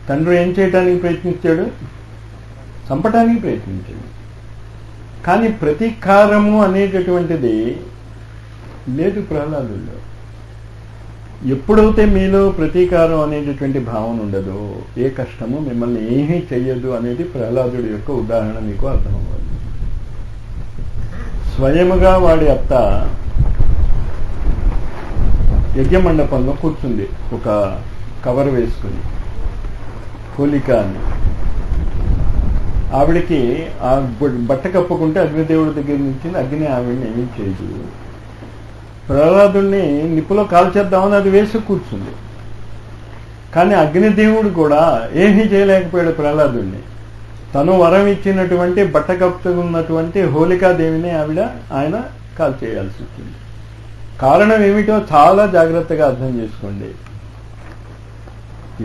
Speaker 1: తండ్రి ఏం చేయటానికి ప్రయత్నించాడు? చంపటానికి ప్రయత్నించాడు. కానీ ప్రతీకారము అనేటటువంటిది లేదు ప్రహ్లాదుల్లో. ఎప్పుడైతే మీలో ప్రతీకారం అనేటటువంటి భావన ఉండదో ఏ కష్టము మిమ్మల్ని ఏమీ చెయ్యదు అనేది ప్రహ్లాదుడి యొక్క ఉదాహరణ మీకు అర్థమవ్వాలి. స్వయముగా వాడి అత్త యజ్ఞమండపంలో కూర్చుంది, ఒక కవర్ వేసుకుని, హోలిక అని. ఆవిడికి ఆ బట్ట కప్పుకుంటే అగ్నిదేవుడి దగ్గర నుంచి అగ్ని ఆవిడని ఏమీ చేయదు. ప్రహ్లాదుడిని నిప్పులో కాల్చేద్దామని అది వేసి కూర్చుంది. కానీ అగ్నిదేవుడు కూడా ఏమీ చేయలేకపోయాడు ప్రహ్లాదుడిని. తను వరం ఇచ్చినటువంటి బట్ట కప్పుకున్నటువంటి హోలికాదేవిని ఆయన కాల్చేయాల్సి వచ్చింది. కారణం ఏమిటో చాలా జాగ్రత్తగా అర్థం చేసుకోండి.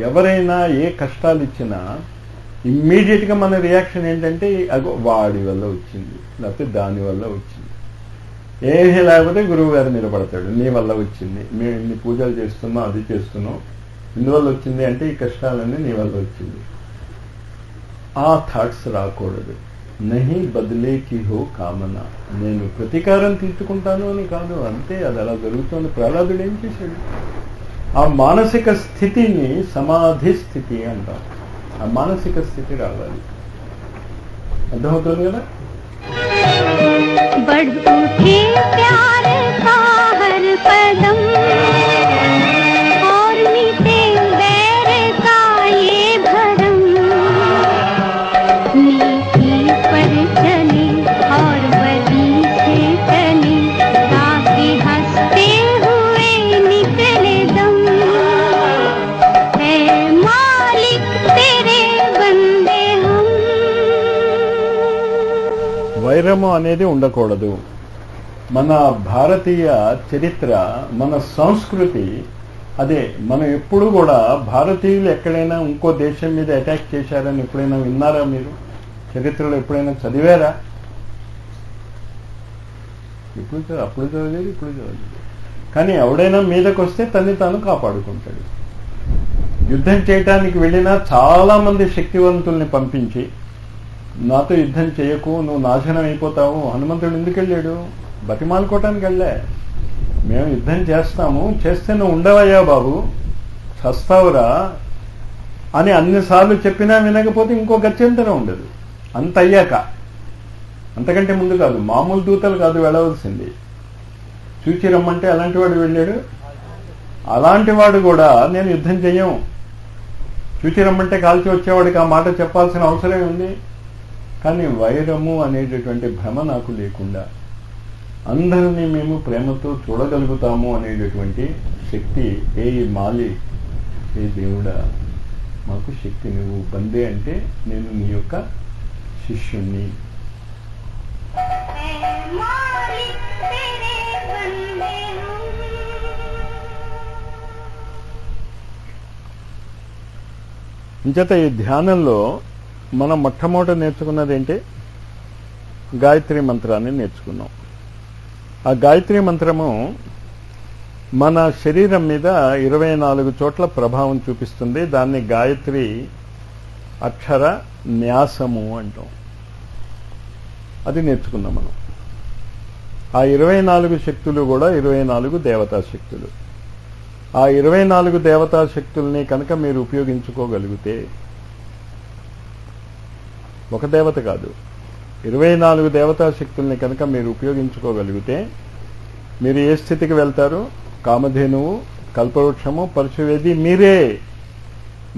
Speaker 1: ఎవరైనా ఏ కష్టాలు ఇచ్చినా ఇమ్మీడియట్గా మన రియాక్షన్ ఏంటంటే వాడి వల్ల వచ్చింది, లేకపోతే దాని వల్ల వచ్చింది. ఏమీ లేకపోతే గురువు గారు నిలబడతాడు, నీ వల్ల వచ్చింది, మేము ఇన్ని పూజలు చేస్తున్నాం, అది చేస్తున్నాం, ఇందువల్ల వచ్చింది అంటే ఈ కష్టాలన్నీ నీ వల్ల వచ్చింది. ఆ థాట్స్ రాకూడదు. నహి బదిలేకి హో కామన, నేను ప్రతీకారం తీర్చుకుంటాను అని కాదు, అంతే, అది అలా జరుగుతుంది. ప్రహ్లాదుడు ఏం చేశాడు? ఆ మానసిక స్థితిని సమాధి స్థితి అంటాం. ఆ మానసిక స్థితి రావాలి. అర్థమవుతుంది కదా?
Speaker 4: बढ़ उठे प्यार का हर कदम और मिटे बैर का ये भरम, नीति पर चले और बदी से चले ताकि हंसते हुए निकले दम, है मालिक तेरे बंदे हम.
Speaker 1: వైరము అనేది ఉండకూడదు. మన భారతీయ చరిత్ర, మన సంస్కృతి అదే. మనం ఎప్పుడు కూడా భారతీయులు ఎక్కడైనా ఇంకో దేశం మీద అటాక్ చేశారని ఎప్పుడైనా విన్నారా? మీరు చరిత్రలో ఎప్పుడైనా చదివారా? అప్పుడు చదవలేదు, ఇప్పుడు చదవలేదు. కానీ ఎవడైనా మీదకి వస్తే తన్ని తాను కాపాడుకుంటాడు. యుద్ధం చేయటానికి వెళ్ళినా చాలా మంది శక్తివంతుల్ని పంపించి నాతో యుద్ధం చేయకు, నువ్వు నాశనం అయిపోతావు. హనుమంతుడు ఎందుకు వెళ్ళాడు? బతిమాలుకోవటానికి వెళ్ళా. మేము యుద్ధం చేస్తాము, చేస్తే నువ్వు ఉండవయ్యా బాబు, చస్తావురా అని అన్నిసార్లు చెప్పినా వినకపోతే ఇంకో గత్యంతరం ఉండదు. అంత అయ్యాక, అంతకంటే ముందు కాదు, మామూలు దూతలు కాదు వెళ్ళవలసింది. చూచి రమ్మంటే అలాంటి వాడు వెళ్ళాడు. అలాంటి వాడు కూడా నేను యుద్ధం చెయ్యం, చూచి రమ్మంటే కాల్చి వచ్చేవాడికి ఆ మాట చెప్పాల్సిన అవసరం ఉంది. కానీ వైరము అనేటటువంటి భ్రమ నాకు లేకుండా అందరినీ మేము ప్రేమతో చూడగలుగుతాము అనేటటువంటి శక్తి, ఏ మాలి, ఏ దేవుడా మాకు శక్తి నువ్వు. బందే అంటే నేను నీ యొక్క శిష్యుణ్ణి. ఇంచేత ఈ ధ్యానంలో మనం మొట్టమొదట నేర్చుకున్నది ఏంటి? గాయత్రి మంత్రాన్ని నేర్చుకున్నాం. ఆ గాయత్రి మంత్రము మన శరీరం మీద 24 చోట్ల ప్రభావం చూపిస్తుంది. దాన్ని గాయత్రి అక్షర న్యాసము అంటాం. అది నేర్చుకున్నాం మనం. ఆ 24 శక్తులు కూడా 24 దేవతా శక్తులు. ఆ 24 దేవతా శక్తుల్ని కనుక మీరు ఉపయోగించుకోగలిగితే, ఒక దేవత కాదు, 24 దేవతా శక్తుల్ని కనుక మీరు ఉపయోగించుకోగలిగితే మీరు ఏ స్థితికి వెళ్తారు? కామధేనువు, కల్పవృక్షము, పరశువేది మీరే.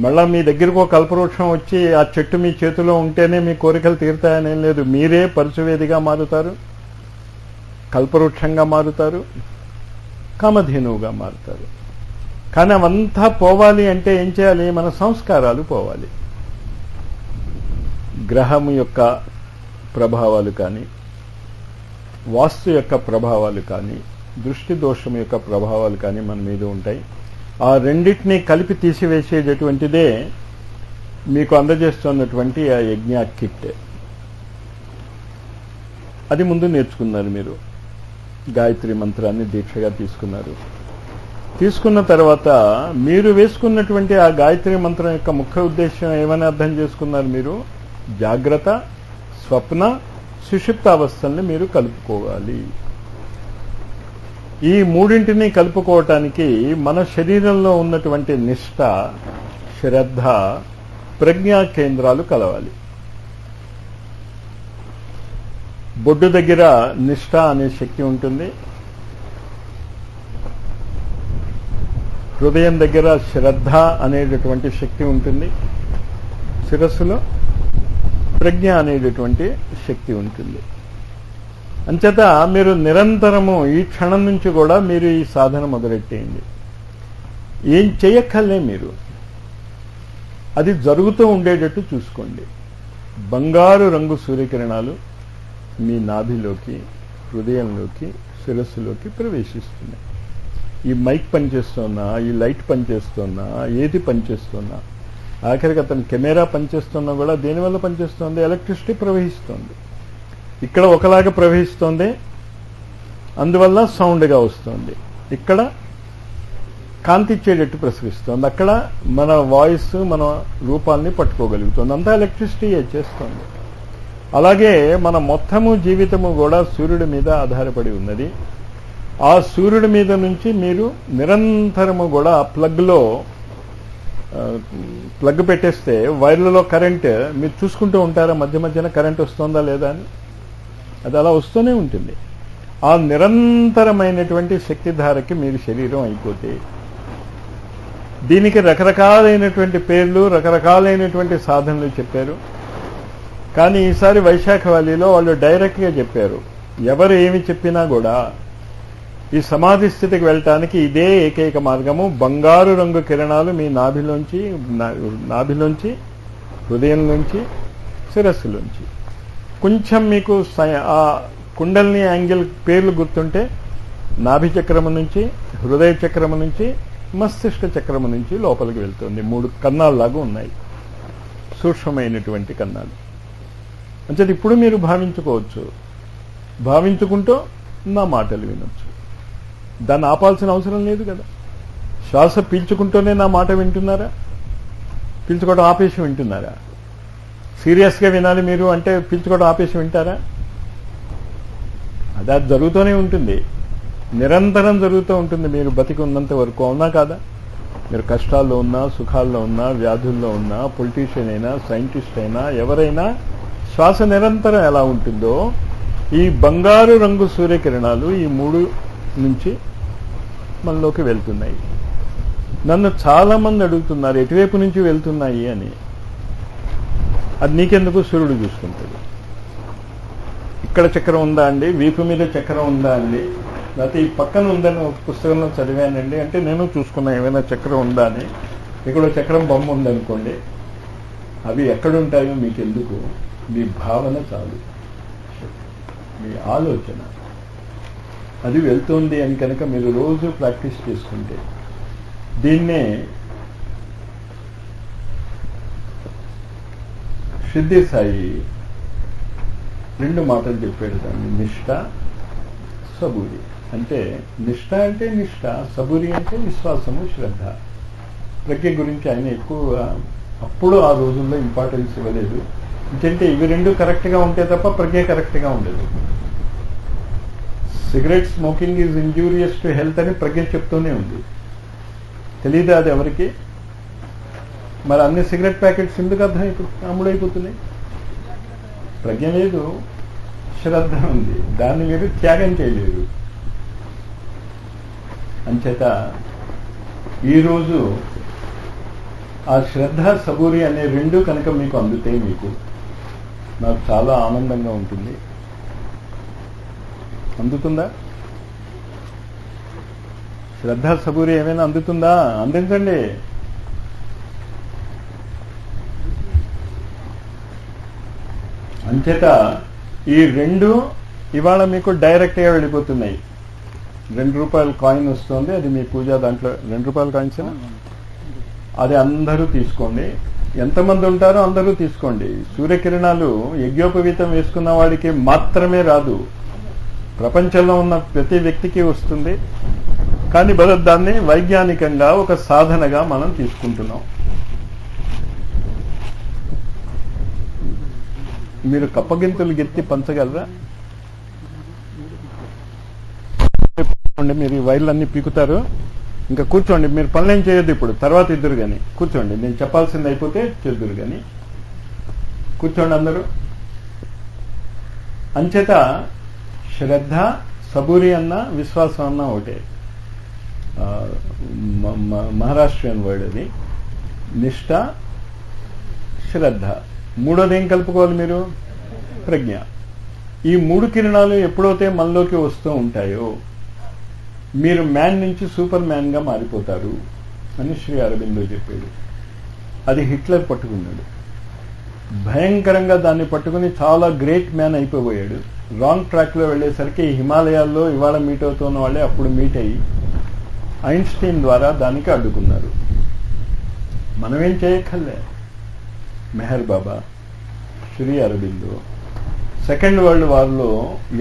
Speaker 1: మళ్ళా మీ దగ్గరకు ఒక కల్పవృక్షం వచ్చి ఆ చెట్టు మీ చేతిలో ఉంటేనే మీ కోరికలు తీరుతాయనేం లేదు. మీరే పరశువేదిగా మారుతారు. కల్పవృక్షంగా మారుతారు, కామధేనువుగా మారుతారు. కానీ అవంతా పోవాలి అంటే ఏం చేయాలి? మన సంస్కారాలు పోవాలి. గ్రహము యొక్క ప్రభావాలు కానీ, వాస్తు యొక్క ప్రభావాలు కానీ, దృష్టి దోషం యొక్క ప్రభావాలు కానీ మన మీద ఉంటాయి. ఆ రెండింటినీ కలిపి తీసివేసేటటువంటిదే మీకు అందజేస్తున్నటువంటి ఆ యజ్ఞ కిట్. అది ముందు నేర్చుకున్నారు మీరు. గాయత్రి మంత్రాన్ని దీక్షగా తీసుకున్నారు. తీసుకున్న తర్వాత మీరు వేసుకున్నటువంటి ఆ గాయత్రి మంత్రం యొక్క ముఖ్య ఉద్దేశం ఏమని అర్థం చేసుకున్నారు? మీరు జాగ్రత్త, స్వప్న, సుషుప్తావస్థల్ని మీరు కలుపుకోవాలి. ఈ మూడింటిని కలుపుకోవటానికి మన శరీరంలో ఉన్నటువంటి నిష్ఠ, శ్రద్ధ, ప్రజ్ఞా కేంద్రాలు కలవాలి. బొడ్డు దగ్గర నిష్ఠ అనే శక్తి ఉంటుంది, హృదయం దగ్గర శ్రద్ధ అనేటటువంటి శక్తి ఉంటుంది, శిరస్సులో ప్రజ్ఞ అనేటటువంటి శక్తి ఉంటుంది. అంచేత మీరు నిరంతరము ఈ క్షణం నుంచి కూడా మీరు ఈ సాధన మొదలెట్టేయండి. ఏం చేయక్కర్లే, మీరు అది జరుగుతూ ఉండేటట్టు చూసుకోండి. బంగారు రంగు సూర్యకిరణాలు మీ నాభిలోకి, హృదయంలోకి, శిరస్సులోకి ప్రవేశిస్తున్నాయి. ఈ మైక్ పనిచేస్తున్నా, ఈ లైట్ పనిచేస్తున్నా, ఏది పనిచేస్తున్నా, ఆఖరికి అతను కెమెరా పనిచేస్తున్నా కూడా దేనివల్ల పనిచేస్తుంది? ఎలక్ట్రిసిటీ ప్రవహిస్తుంది. ఇక్కడ ఒకలాగా ప్రవహిస్తుంది, అందువల్ల సౌండ్గా వస్తుంది. ఇక్కడ కాంతి ఇచ్చేటట్టు ప్రసరిస్తుంది, అక్కడ మన వాయిస్, మన రూపాల్ని పట్టుకోగలుగుతుంది. అంతా ఎలక్ట్రిసిటీ చేస్తుంది. అలాగే మన మొత్తము జీవితము కూడా సూర్యుడి మీద ఆధారపడి ఉన్నది. ఆ సూర్యుడి మీద నుంచి మీరు నిరంతరము కూడా ప్లగ్ పెట్టేస్తే వైర్లలో కరెంట్ మీరు చూసుకుంటూ ఉంటారా? మధ్య మధ్యన కరెంట్ వస్తుందా లేదా అని. అది అలా వస్తూనే ఉంటుంది. ఆ నిరంతరమైనటువంటి శక్తిధారకి మీరు శరీరం అయిపోతే, దీనికి రకరకాలైనటువంటి పేర్లు, రకరకాలైనటువంటి సాధనలు చెప్పారు. కానీ ఈసారి వైశాఖ వ్యాలీలో వాళ్ళు డైరెక్ట్గా చెప్పారు, ఎవరు ఏమి చెప్పినా కూడా ఈ సమాధి స్థితికి వెళ్ళటానికి ఇదే ఏకైక మార్గము. బంగారు రంగు కిరణాలు మీ నాభిలోంచి, హృదయంలోంచి, శిరస్సులోంచి. కొంచెం మీకు ఆ కుండల్ని యాంగిల్ పేర్లు గుర్తుంటే, నాభి చక్రము నుంచి, హృదయ చక్రము నుంచి, మస్తిష్క చక్రము నుంచి లోపలికి వెళ్తుంది. 3 కన్నాల్లాగా ఉన్నాయి, సూక్ష్మమైనటువంటి కన్నాలు. అంటే ఇప్పుడు మీరు భావించుకోవచ్చు, భావించుకుంటూ నా మాటలు వినొచ్చు. దాన్ని ఆపాల్సిన అవసరం లేదు కదా. శ్వాస పీల్చుకుంటూనే నా మాట వింటున్నారా? పీల్చుకోవడం ఆపేసి వింటున్నారా? సీరియస్గా వినాలి మీరు అంటే పీల్చుకోవడం ఆపేసి వింటారా? అది జరుగుతూనే ఉంటుంది, నిరంతరం జరుగుతూ ఉంటుంది. మీరు బతికి ఉన్నంత వరకు, అవునా కాదా? మీరు కష్టాల్లో ఉన్నా, సుఖాల్లో ఉన్నా, వ్యాధుల్లో ఉన్నా, పొలిటీషియన్ అయినా, సైంటిస్ట్ అయినా, ఎవరైనా శ్వాస నిరంతరం ఎలా ఉంటుందో, ఈ బంగారు రంగు సూర్యకిరణాలు ఈ 3 నుంచి మనలోకి వెళ్తున్నాయి. నన్ను చాలా మంది అడుగుతున్నారు ఎటువైపు నుంచి వెళ్తున్నాయి అని. అది నీకెందుకు? సూర్యుడు చూసుకుంటాడు. ఇక్కడ చక్రం ఉందా అండి, వీపు మీద చక్రం ఉందా అండి, లేకపోతే ఈ పక్కన ఉందని ఒక పుస్తకంలో చదివానండి అంటే నేను చూసుకున్నా ఏమైనా చక్రం ఉందా అని. ఇక్కడ చక్రం బొమ్మ ఉందనుకోండి, అవి ఎక్కడుంటాయో మీకు ఎందుకు? మీ భావన చాలు, మీ ఆలోచన అది వెళ్తుంది అని కనుక మీరు రోజు ప్రాక్టీస్ చేసుకుంటే, దీన్నే సిద్ధి సాయి 2 మాటలు చెప్పాడు దాన్ని, నిష్ఠ, సబూరి. అంటే నిష్ఠ అంటే నిష్ఠ, సబూరి అంటే విశ్వాసము, శ్రద్ధ. ప్రజ్ఞ గురించి ఆయన ఎక్కువ అప్పుడు ఆ రోజుల్లో ఇంపార్టెన్స్ ఇవ్వలేదు. ఎందుకంటే ఇవి 2 కరెక్ట్గా ఉంటే తప్ప ప్రజ్ఞ కరెక్ట్గా ఉండదు. Cigarette smoking is injurious to health అని ప్రజ్ఞ చెప్తూనే ఉంది. తెలీదా అది ఎవరికి? మరి అన్ని సిగరెట్ ప్యాకెట్స్ ఎందుకు అమ్ముడైపోతున్నాయి? ప్రజ్ఞ లేదు, శ్రద్ధ ఉంది, దాన్ని మీరు త్యాగం చేయలేరు. అంచేత ఈరోజు ఆ శ్రద్ధ, సబూరి అనే 2 కనుక మీకు అందుతే మీకు నాకు చాలా ఆనందంగా ఉంటుంది. అందుతుందా? శ్రద్ధ సబూరి ఏమైనా అందుతుందా? అందించండి. అంచేత ఈ రెండు ఇవాళ మీకు డైరెక్ట్గా వెళ్ళిపోతున్నాయి. ₹2 కాయిన్ వస్తుంది, అది మీ పూజ దాంట్లో. ₹2 కాయిన్స్ అది అందరూ తీసుకోండి. ఎంతమంది ఉంటారో అందరూ తీసుకోండి. సూర్యకిరణాలు యజ్ఞోపవీతం వేసుకున్న వాడికి మాత్రమే రాదు, ప్రపంచంలో ఉన్న ప్రతి వ్యక్తికి వస్తుంది. కానీ దాన్ని వైజ్ఞానికంగా ఒక సాధనగా మనం తీసుకుంటున్నాం. మీరు కప్పగింతులు గెత్తి పంచగలరా? మీరు ఈ వైర్లన్నీ పీకుతారు. ఇంకా కూర్చోండి, మీరు పనులేం చేయొద్దు ఇప్పుడు, తర్వాత ఇద్దరు కానీ కూర్చోండి. నేను చెప్పాల్సింది అయిపోతే చేద్దురు కానీ కూర్చోండి అందరూ. అంచేత శ్రద్ధ సబూరి అన్న విశ్వాసం అన్న ఒకటే, మహారాష్ట్రియన్ వర్డ్ అది. నిష్ఠ, శ్రద్ధ. మూడోది ఏం కలుపుకోవాలి మీరు? ప్రజ్ఞ. ఈ 3 కిరణాలు ఎప్పుడైతే మనలోకి వస్తూ ఉంటాయో మీరు మ్యాన్ నుంచి సూపర్ మ్యాన్గా మారిపోతారు అని శ్రీ అరబిందో చెప్పాడు. అది హిట్లర్ పట్టుకున్నాడు, భయంకరంగా దాన్ని పట్టుకుని చాలా గ్రేట్ మ్యాన్ అయిపోయాడు. రాంగ్ ట్రాక్లో వెళ్ళేసరికి హిమాలయాల్లో ఇవాళ మీట్ అవుతున్న వాళ్ళే అప్పుడు మీట్ అయ్యి ఐన్స్టీన్ ద్వారా దానికి అడ్డుకున్నారు. మనమేం చేయక్కర్లే. మెహర్ బాబా, శ్రీ అరబిందో సెకండ్ వరల్డ్ వార్లో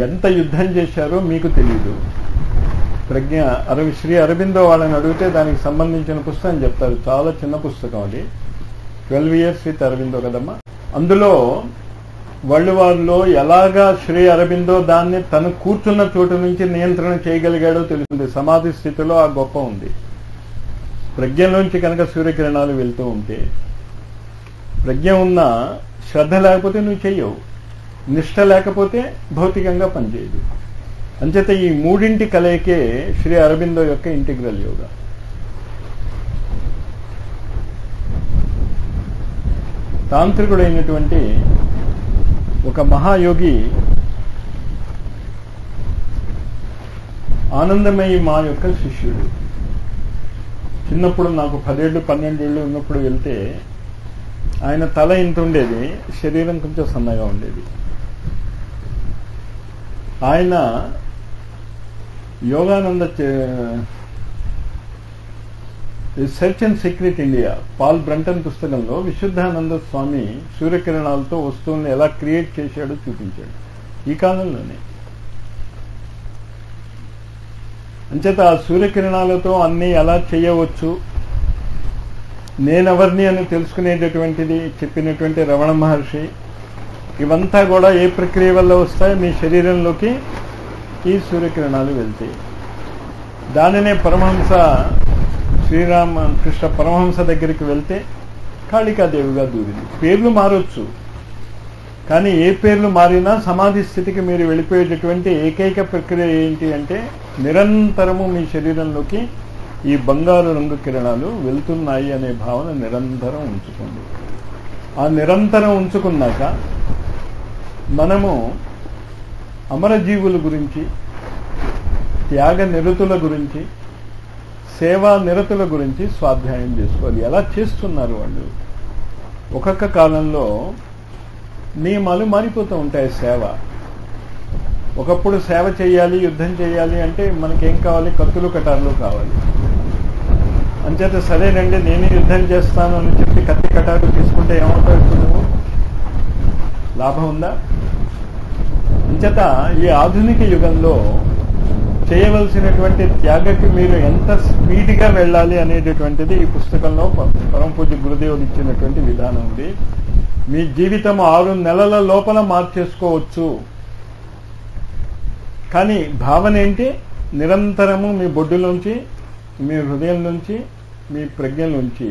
Speaker 1: ఎంత యుద్ధం చేశారో మీకు తెలీదు. శ్రీ అరబిందో వాళ్ళని అడిగితే దానికి సంబంధించిన పుస్తకం చెప్తారు. చాలా చిన్న పుస్తకం అది, 12 years విత్ అరబిందో కదమ్మా. అందులో వరల్డ్ వార్లో ఎలాగా శ్రీ అరబిందో దాన్ని తను కూర్చున్న చోటు నుంచి నియంత్రణ చేయగలిగాడో తెలుస్తుంది. సమాధి స్థితిలో ఆ గొప్ప ఉంది. ప్రజ్ఞలోంచి కనుక సూర్యకిరణాలు వెళ్తూ ఉంటే, ప్రజ్ఞ ఉన్న శ్రద్ధ లేకపోతే నువ్వు చెయ్యవు, నిష్ఠ లేకపోతే భౌతికంగా పనిచేయదు. అంచేత ఈ 3 కలయికే శ్రీ అరబిందో యొక్క ఇంటిగ్రల్ యోగా. తాంత్రికుడైనటువంటి ఒక మహాయోగి ఆనందమయి మా యొక్క శిష్యుడు. చిన్నప్పుడు నాకు 10 ఏళ్ళు 12 ఏళ్ళు ఉన్నప్పుడు వెళ్తే ఆయన తల ఇంత ఉండేది, శరీరం కొంచెం సన్నగా ఉండేది. ఆయన Yogananda search and secret India Paul Brunton పుస్తకంలో విశుద్ధానంద స్వామి సూర్యకిరణాలతో వస్తువులను ఎలా క్రియేట్ చేశాడో చూపించాడు ఈ కాలంలోనే. అంచేత ఆ సూర్యకిరణాలతో అన్నీ ఎలా చేయవచ్చు, నేనెవరిని అని తెలుసుకునేటటువంటిది చెప్పినటువంటి రమణ మహర్షి. ఇవంతా కూడా ఏ ప్రక్రియ వల్ల వస్తాయో మీ శరీరంలోకి ఈ సూర్యకిరణాలు వెళ్తాయి. దానినే పరమహంస శ్రీరామకృష్ణ పరమహంస దగ్గరికి వెళ్తే కాళికాదేవిగా దూరింది. పేర్లు మారొచ్చు, కానీ ఏ పేర్లు మారినా సమాధి స్థితికి మీరు వెళ్ళిపోయేటటువంటి ఏకైక ప్రక్రియ ఏంటి అంటే నిరంతరము మీ శరీరంలోకి ఈ బంగారు రంగు కిరణాలు వెళ్తున్నాయి అనే భావన నిరంతరం ఉంచుకోండి. ఆ నిరంతరం ఉంచుకున్నాక మనము అమరజీవుల గురించి, త్యాగ నిరతుల గురించి, సేవా నిరతుల గురించి స్వాధ్యాయం చేసుకోవాలి. ఎలా చేస్తున్నారు వాళ్ళు? ఒక్కొక్క కాలంలో నియమాలు మారిపోతూ ఉంటాయి. సేవ ఒకప్పుడు సేవ చేయాలి, యుద్ధం చేయాలి అంటే మనకేం కావాలి? కత్తులు కటార్లు కావాలి. అంచేత సరేనండి నేనే యుద్ధం చేస్తాను అని చెప్పి కత్తి కటారు తీసుకుంటే ఏమవుతావు? నువ్వు లాభం ఉందా? అంచేత ఈ ఆధునిక యుగంలో చేయవలసినటువంటి త్యాగకి మీరు ఎంత స్పీడ్గా వెళ్ళాలి అనేటటువంటిది ఈ పుస్తకంలో పరమ పూజ్య గురుదేవులు ఇచ్చినటువంటి విధానం ఉంది. మీ జీవితం 6 నెలల లోపల మార్చేసుకోవచ్చు. కానీ భావన ఏంటి? నిరంతరము మీ బొడ్డులోంచి, మీ హృదయం నుంచి, మీ ప్రజ్ఞ నుంచి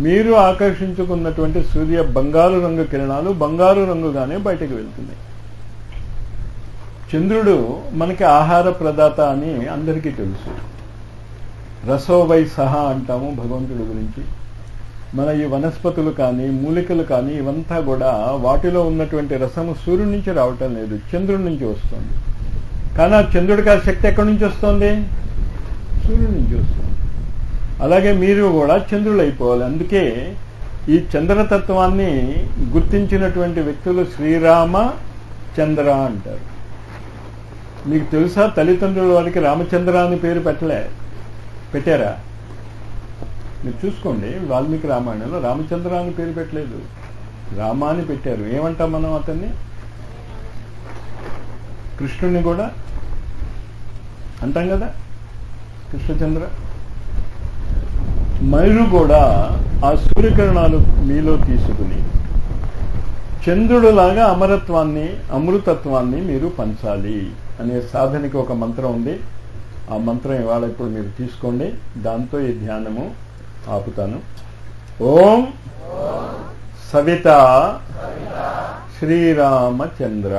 Speaker 1: మీరు ఆకర్షించుకున్నటువంటి సూర్య బంగారు రంగు కిరణాలు బంగారు రంగుగానే బయటకు వెళ్తున్నాయి. చంద్రుడు మనకి ఆహార ప్రదాత అని అందరికీ తెలుసు. రసోవై సహా అంటాము భగవంతుడి గురించి. మన ఈ వనస్పతులు కానీ మూలికలు కానీ ఇవంతా కూడా వాటిలో ఉన్నటువంటి రసము సూర్యుడి నుంచి రావటం లేదు, చంద్రుడి నుంచి వస్తుంది. కానీ ఆ చంద్రుడికి ఆ శక్తి ఎక్కడి నుంచి వస్తుంది? సూర్యుడి నుంచి వస్తుంది. అలాగే మీరు కూడా చంద్రులు అయిపోవాలి. అందుకే ఈ చంద్రతత్వాన్ని గుర్తించినటువంటి వ్యక్తులు శ్రీరామ చంద్ర అంటారు. మీకు తెలుసా, తల్లిదండ్రుల వారికి రామచంద్ర అని పేరు పెట్టారా? మీరు చూసుకోండి, వాల్మీకి రామాయణంలో రామచంద్ర అని పేరు పెట్టలేదు, రామ అని పెట్టారు. ఏమంటాం మనం అతన్ని? కృష్ణుని కూడా అంటాం కదా, కృష్ణచంద్ర. మీరు కూడా ఆ సూర్యకిరణాలు మీలో తీసుకుని చంద్రుడులాగా అమరత్వాన్ని, అమృతత్వాన్ని మీరు పంచాలి అనే సాధనకి ఒక మంత్రం ఉంది. ఆ మంత్రం ఇవాళ ఇప్పుడు మీరు తీసుకోండి. దాంతో ఈ ధ్యానము ఆపుతాను. ఓం సవిత శ్రీరామచంద్ర.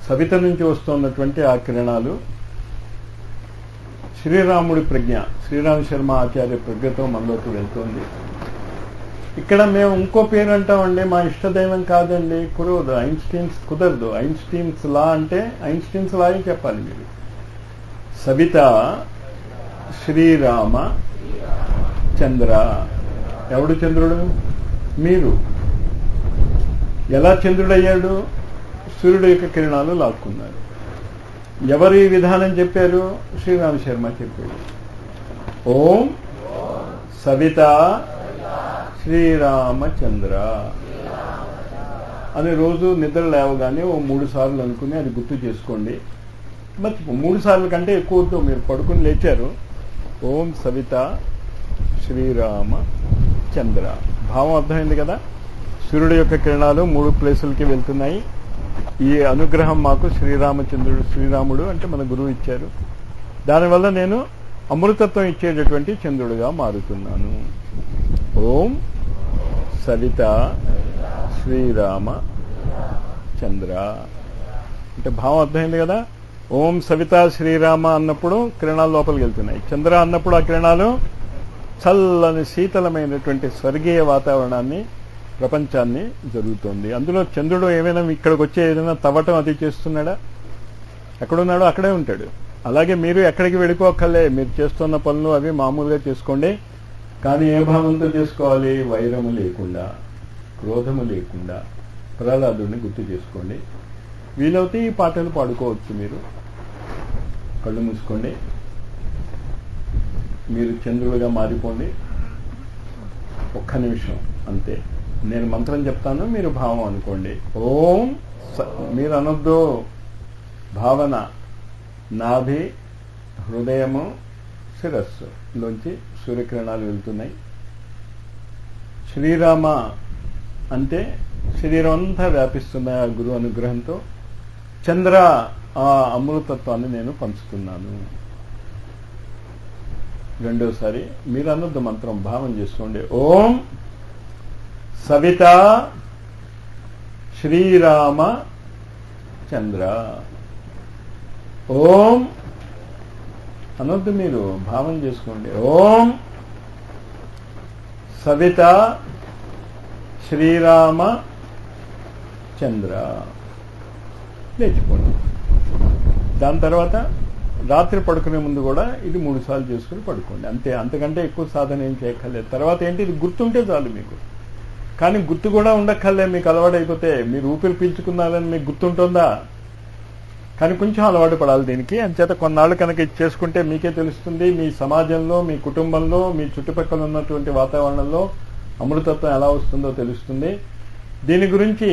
Speaker 1: సవిత నుంచి వస్తున్నటువంటి ఆ కిరణాలు శ్రీరాముడి ప్రజ్ఞ, శ్రీరామ శర్మ ఆచార్య ప్రజ్ఞతో మనలోకి వెళ్తుంది. ఇక్కడ మేము ఇంకో పేరు అంటామండి, మా ఇష్టదైవం కాదండి, కుదరదు. కుదరదు. ఐన్స్టీన్స్ లా అంటే ఐన్స్టీన్స్ లా చెప్పాలి మీరు. సవిత శ్రీరామ చంద్ర. ఎవడు చంద్రుడు? మీరు. ఎలా చంద్రుడయ్యాడు? సూర్యుడు యొక్క కిరణాలు లాక్కున్నారు. ఎవరు ఈ విధానం చెప్పారు? శ్రీరామ శర్మ చెప్పాడు. ఓం సవిత శ్రీరామచంద్ర అని రోజు నిద్ర లేవగానే ఓ 3 సార్లు అనుకుని అది గుర్తు చేసుకోండి. మర్చిపో, 3 సార్లు కంటే ఎక్కువతో మీరు పడుకుని లేచారు. ఓం సవిత శ్రీరామ చంద్ర. భావం అర్థమైంది కదా? సూర్యుడు యొక్క కిరణాలు 3 ప్లేసులకి వెళ్తున్నాయి. ఈ అనుగ్రహం మాకు శ్రీరాముడు అంటే మన గురువు ఇచ్చారు. దానివల్ల నేను అమృతత్వం ఇచ్చేటటువంటి చంద్రుడిగా మారుతున్నాను. ఓం సవిత శ్రీరామ చంద్ర అంటే భావం అర్థమైంది కదా? ఓం సవిత శ్రీరామ అన్నప్పుడు కిరణాలు లోపలికి వెళ్తున్నాయి. చంద్ర అన్నప్పుడు ఆ కిరణాలు చల్లని శీతలమైనటువంటి స్వర్గీయ వాతావరణాన్ని, ప్రపంచాన్ని జరుగుతుంది. అందులో చంద్రుడు ఏమైనా ఇక్కడికి వచ్చే ఏదైనా తవ్వటం అది చేస్తున్నాడా? ఎక్కడున్నాడో అక్కడే ఉంటాడు. అలాగే మీరు ఎక్కడికి వెళ్ళిపోకలే, మీరు చేస్తున్న పనులు అవి మామూలుగా చేసుకోండి. కానీ ఏ భావంతో చేసుకోవాలి? వైరము లేకుండా, క్రోధము లేకుండా ప్రహ్లాదుడిని గుర్తు చేసుకోండి. వీలైతే ఈ పాటలు పాడుకోవచ్చు. మీరు కళ్ళు మూసుకోండి, మీరు చంద్రులుగా మారిపోండి. ఒక్క నిమిషం అంతే. నేను మంత్రం చెప్తాను, మీరు భావం అనుకోండి. ఓం మీరు అనొద్దు, భావన. నాభి, హృదయము, శిరస్సు లోంచి సూర్యకిరణాలు వెళ్తున్నాయి. శ్రీరామ అంటే శరీరం అంతా వ్యాపిస్తున్న గురువు అనుగ్రహంతో. చంద్ర ఆ అమృతత్వాన్ని నేను పంచుతున్నాను. రెండోసారి మీరు అనొద్దు, మంత్రం భావం చేసుకోండి. ఓం సవిత శ్రీరామ చంద్ర. ఓం అనొద్దు, మీరు భావం చేసుకోండి. ఓం సవిత శ్రీరామ చంద్ర. లేచిపోండి. దాని తర్వాత రాత్రి పడుకునే ముందు కూడా ఇది 3 సార్లు చేసుకుని పడుకోండి. అంతే, అంతకంటే ఎక్కువ సాధన ఏం చేయక్కర్లేదు. తర్వాత ఏంటి? ఇది గుర్తుంటే చాలు మీకు. కానీ గుర్తు కూడా ఉండక్కర్లే. మీకు అలవాటు అయిపోతే మీరు ఊపిరి పీల్చుకున్నారని మీకు గుర్తుంటుందా? కానీ కొంచెం అలవాటు పడాలి దీనికి. అంచేత కొన్నాళ్ళు కనుక ఇది చేసుకుంటే మీకే తెలుస్తుంది, మీ సమాజంలో, మీ కుటుంబంలో, మీ చుట్టుపక్కల ఉన్నటువంటి వాతావరణంలో అమృతత్వం ఎలా వస్తుందో తెలుస్తుంది. దీని గురించి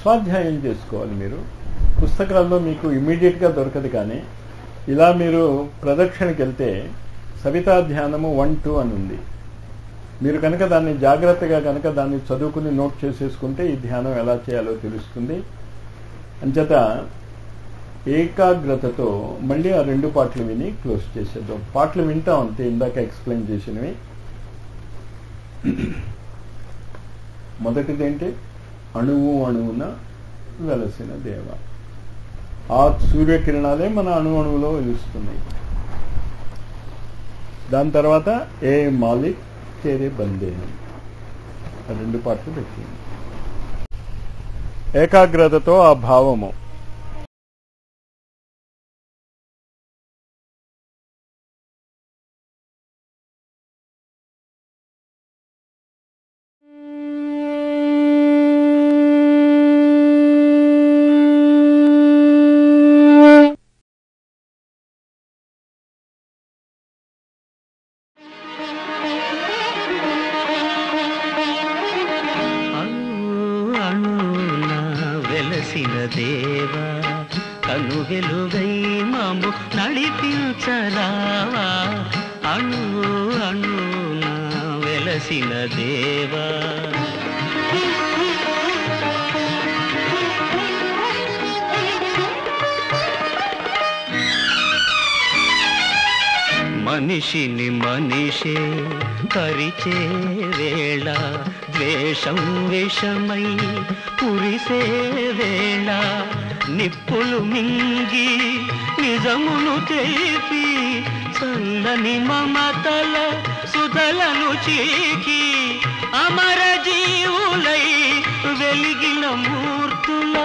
Speaker 1: స్వాధ్యాయం చేసుకోవాలి. మీరు పుస్తకాల్లో మీకు ఇమ్మీడియట్గా దొరకదు. కానీ ఇలా మీరు ప్రదక్షిణకి వెళ్తే సవితా ధ్యానము 1, 2 అని ఉంది. మీరు కనుక దాన్ని జాగ్రత్తగా కనుక దాన్ని చదువుకుని నోట్ చేసేసుకుంటే ఈ ధ్యానం ఎలా చేయాలో తెలుస్తుంది. అంచేత ఏకాగ్రతతో మళ్ళీ ఆ 2 పాటలు విని క్లోజ్ చేసేద్దాం. పాటలు వింటాం అంతే, ఇందాక ఎక్స్ప్లెయిన్ చేసినవి. మొదటిదేంటి? అణువు అణువున వెలసిన దేవ. ఆ సూర్యకిరణాలే మన అణువులో వెలుస్తున్నాయి. దాని తర్వాత ఏ మాలిక్ తేరే బందేను. ఆ 2 పాటలు పెట్టింది. ఏకాగ్రతతో ఆ భావము
Speaker 2: దేవా కను వెలుగై మము నడిపించరావా అణు అణున వెలసిన దేవా మనిషిని మనిషే కరిచే వేళ ద్వేషం విషమై కురిసే వేళ నిప్పులు మింగి నిజమును తెలిపి చల్లని మమతల సుధలను చీకి అమర జీవులై వెలిగిన మూర్తుల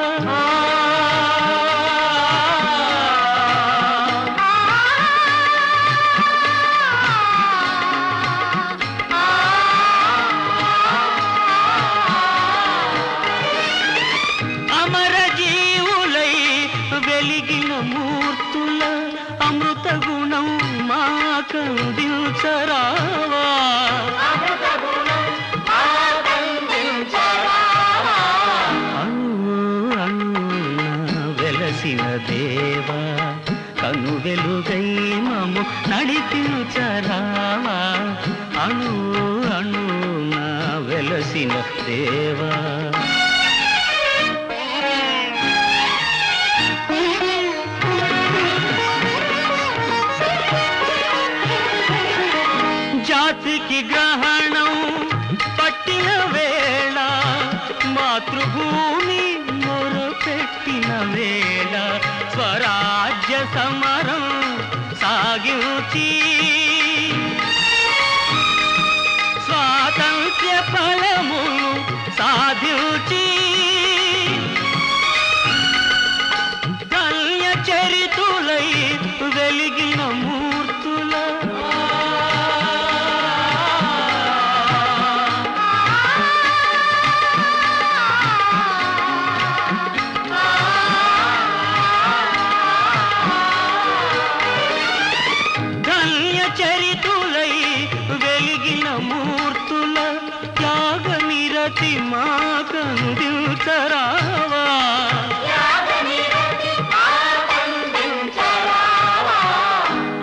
Speaker 2: మూర్తుల అమృత గుణం మాకందించరావా అణు అణున వెలసిన దేవా కను వెలుగై మము నడిపించరావా అణు అణున వెలసిన దేవా జాతికి గ్రహణం పట్టిన వేళ మాతృభూమి మొరపెట్టిన వేళ స్వరాజ్య సమరం సాగించి స్వాతంత్ర్య ఫలమును సాధించి ధన్య చరితులై వెలిగిన మూర్తుల చరితులై వెలిగిన మూర్తుల త్యాగ నిరతి మాకందించరావా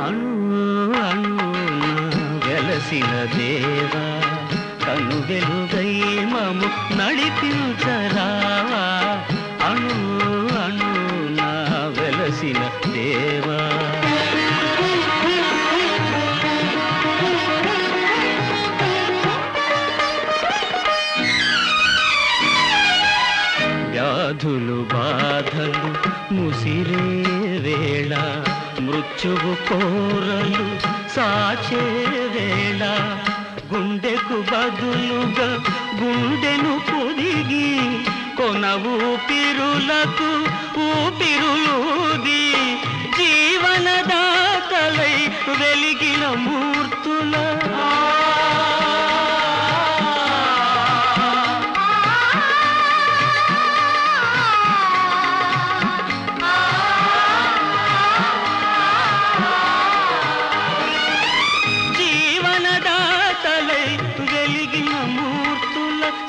Speaker 2: అణు అణున వెలసిన దేవా కను వెలుగై మము నడిపించరావా అణు అణున వెలసిన దేవా వ్యాధులు బాధలు ముసిరే వేళ మృత్యువు కోరలు సాచే వేళ గుండెకు బదులుగా గుండెను పొదిగి కొన ఊపిరులకు ఊపిరులూది జీవనదాతలై వెలిగిన మూర్తుల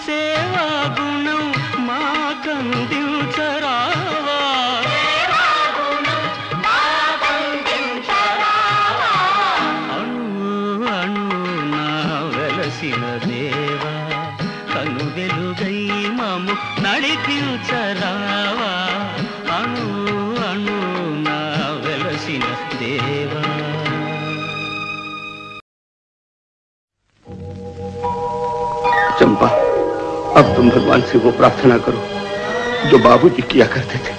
Speaker 2: సేవా గుణం మాకందించరావా అణు అణున వెలసిన దేవా కను వెలుగై మము నడిపించరావా అణు అణున వెలసిన దేవా
Speaker 3: चंपा अब तुम भगवान से वो प्रार्थना करो जो बाबूजी किया करते थे।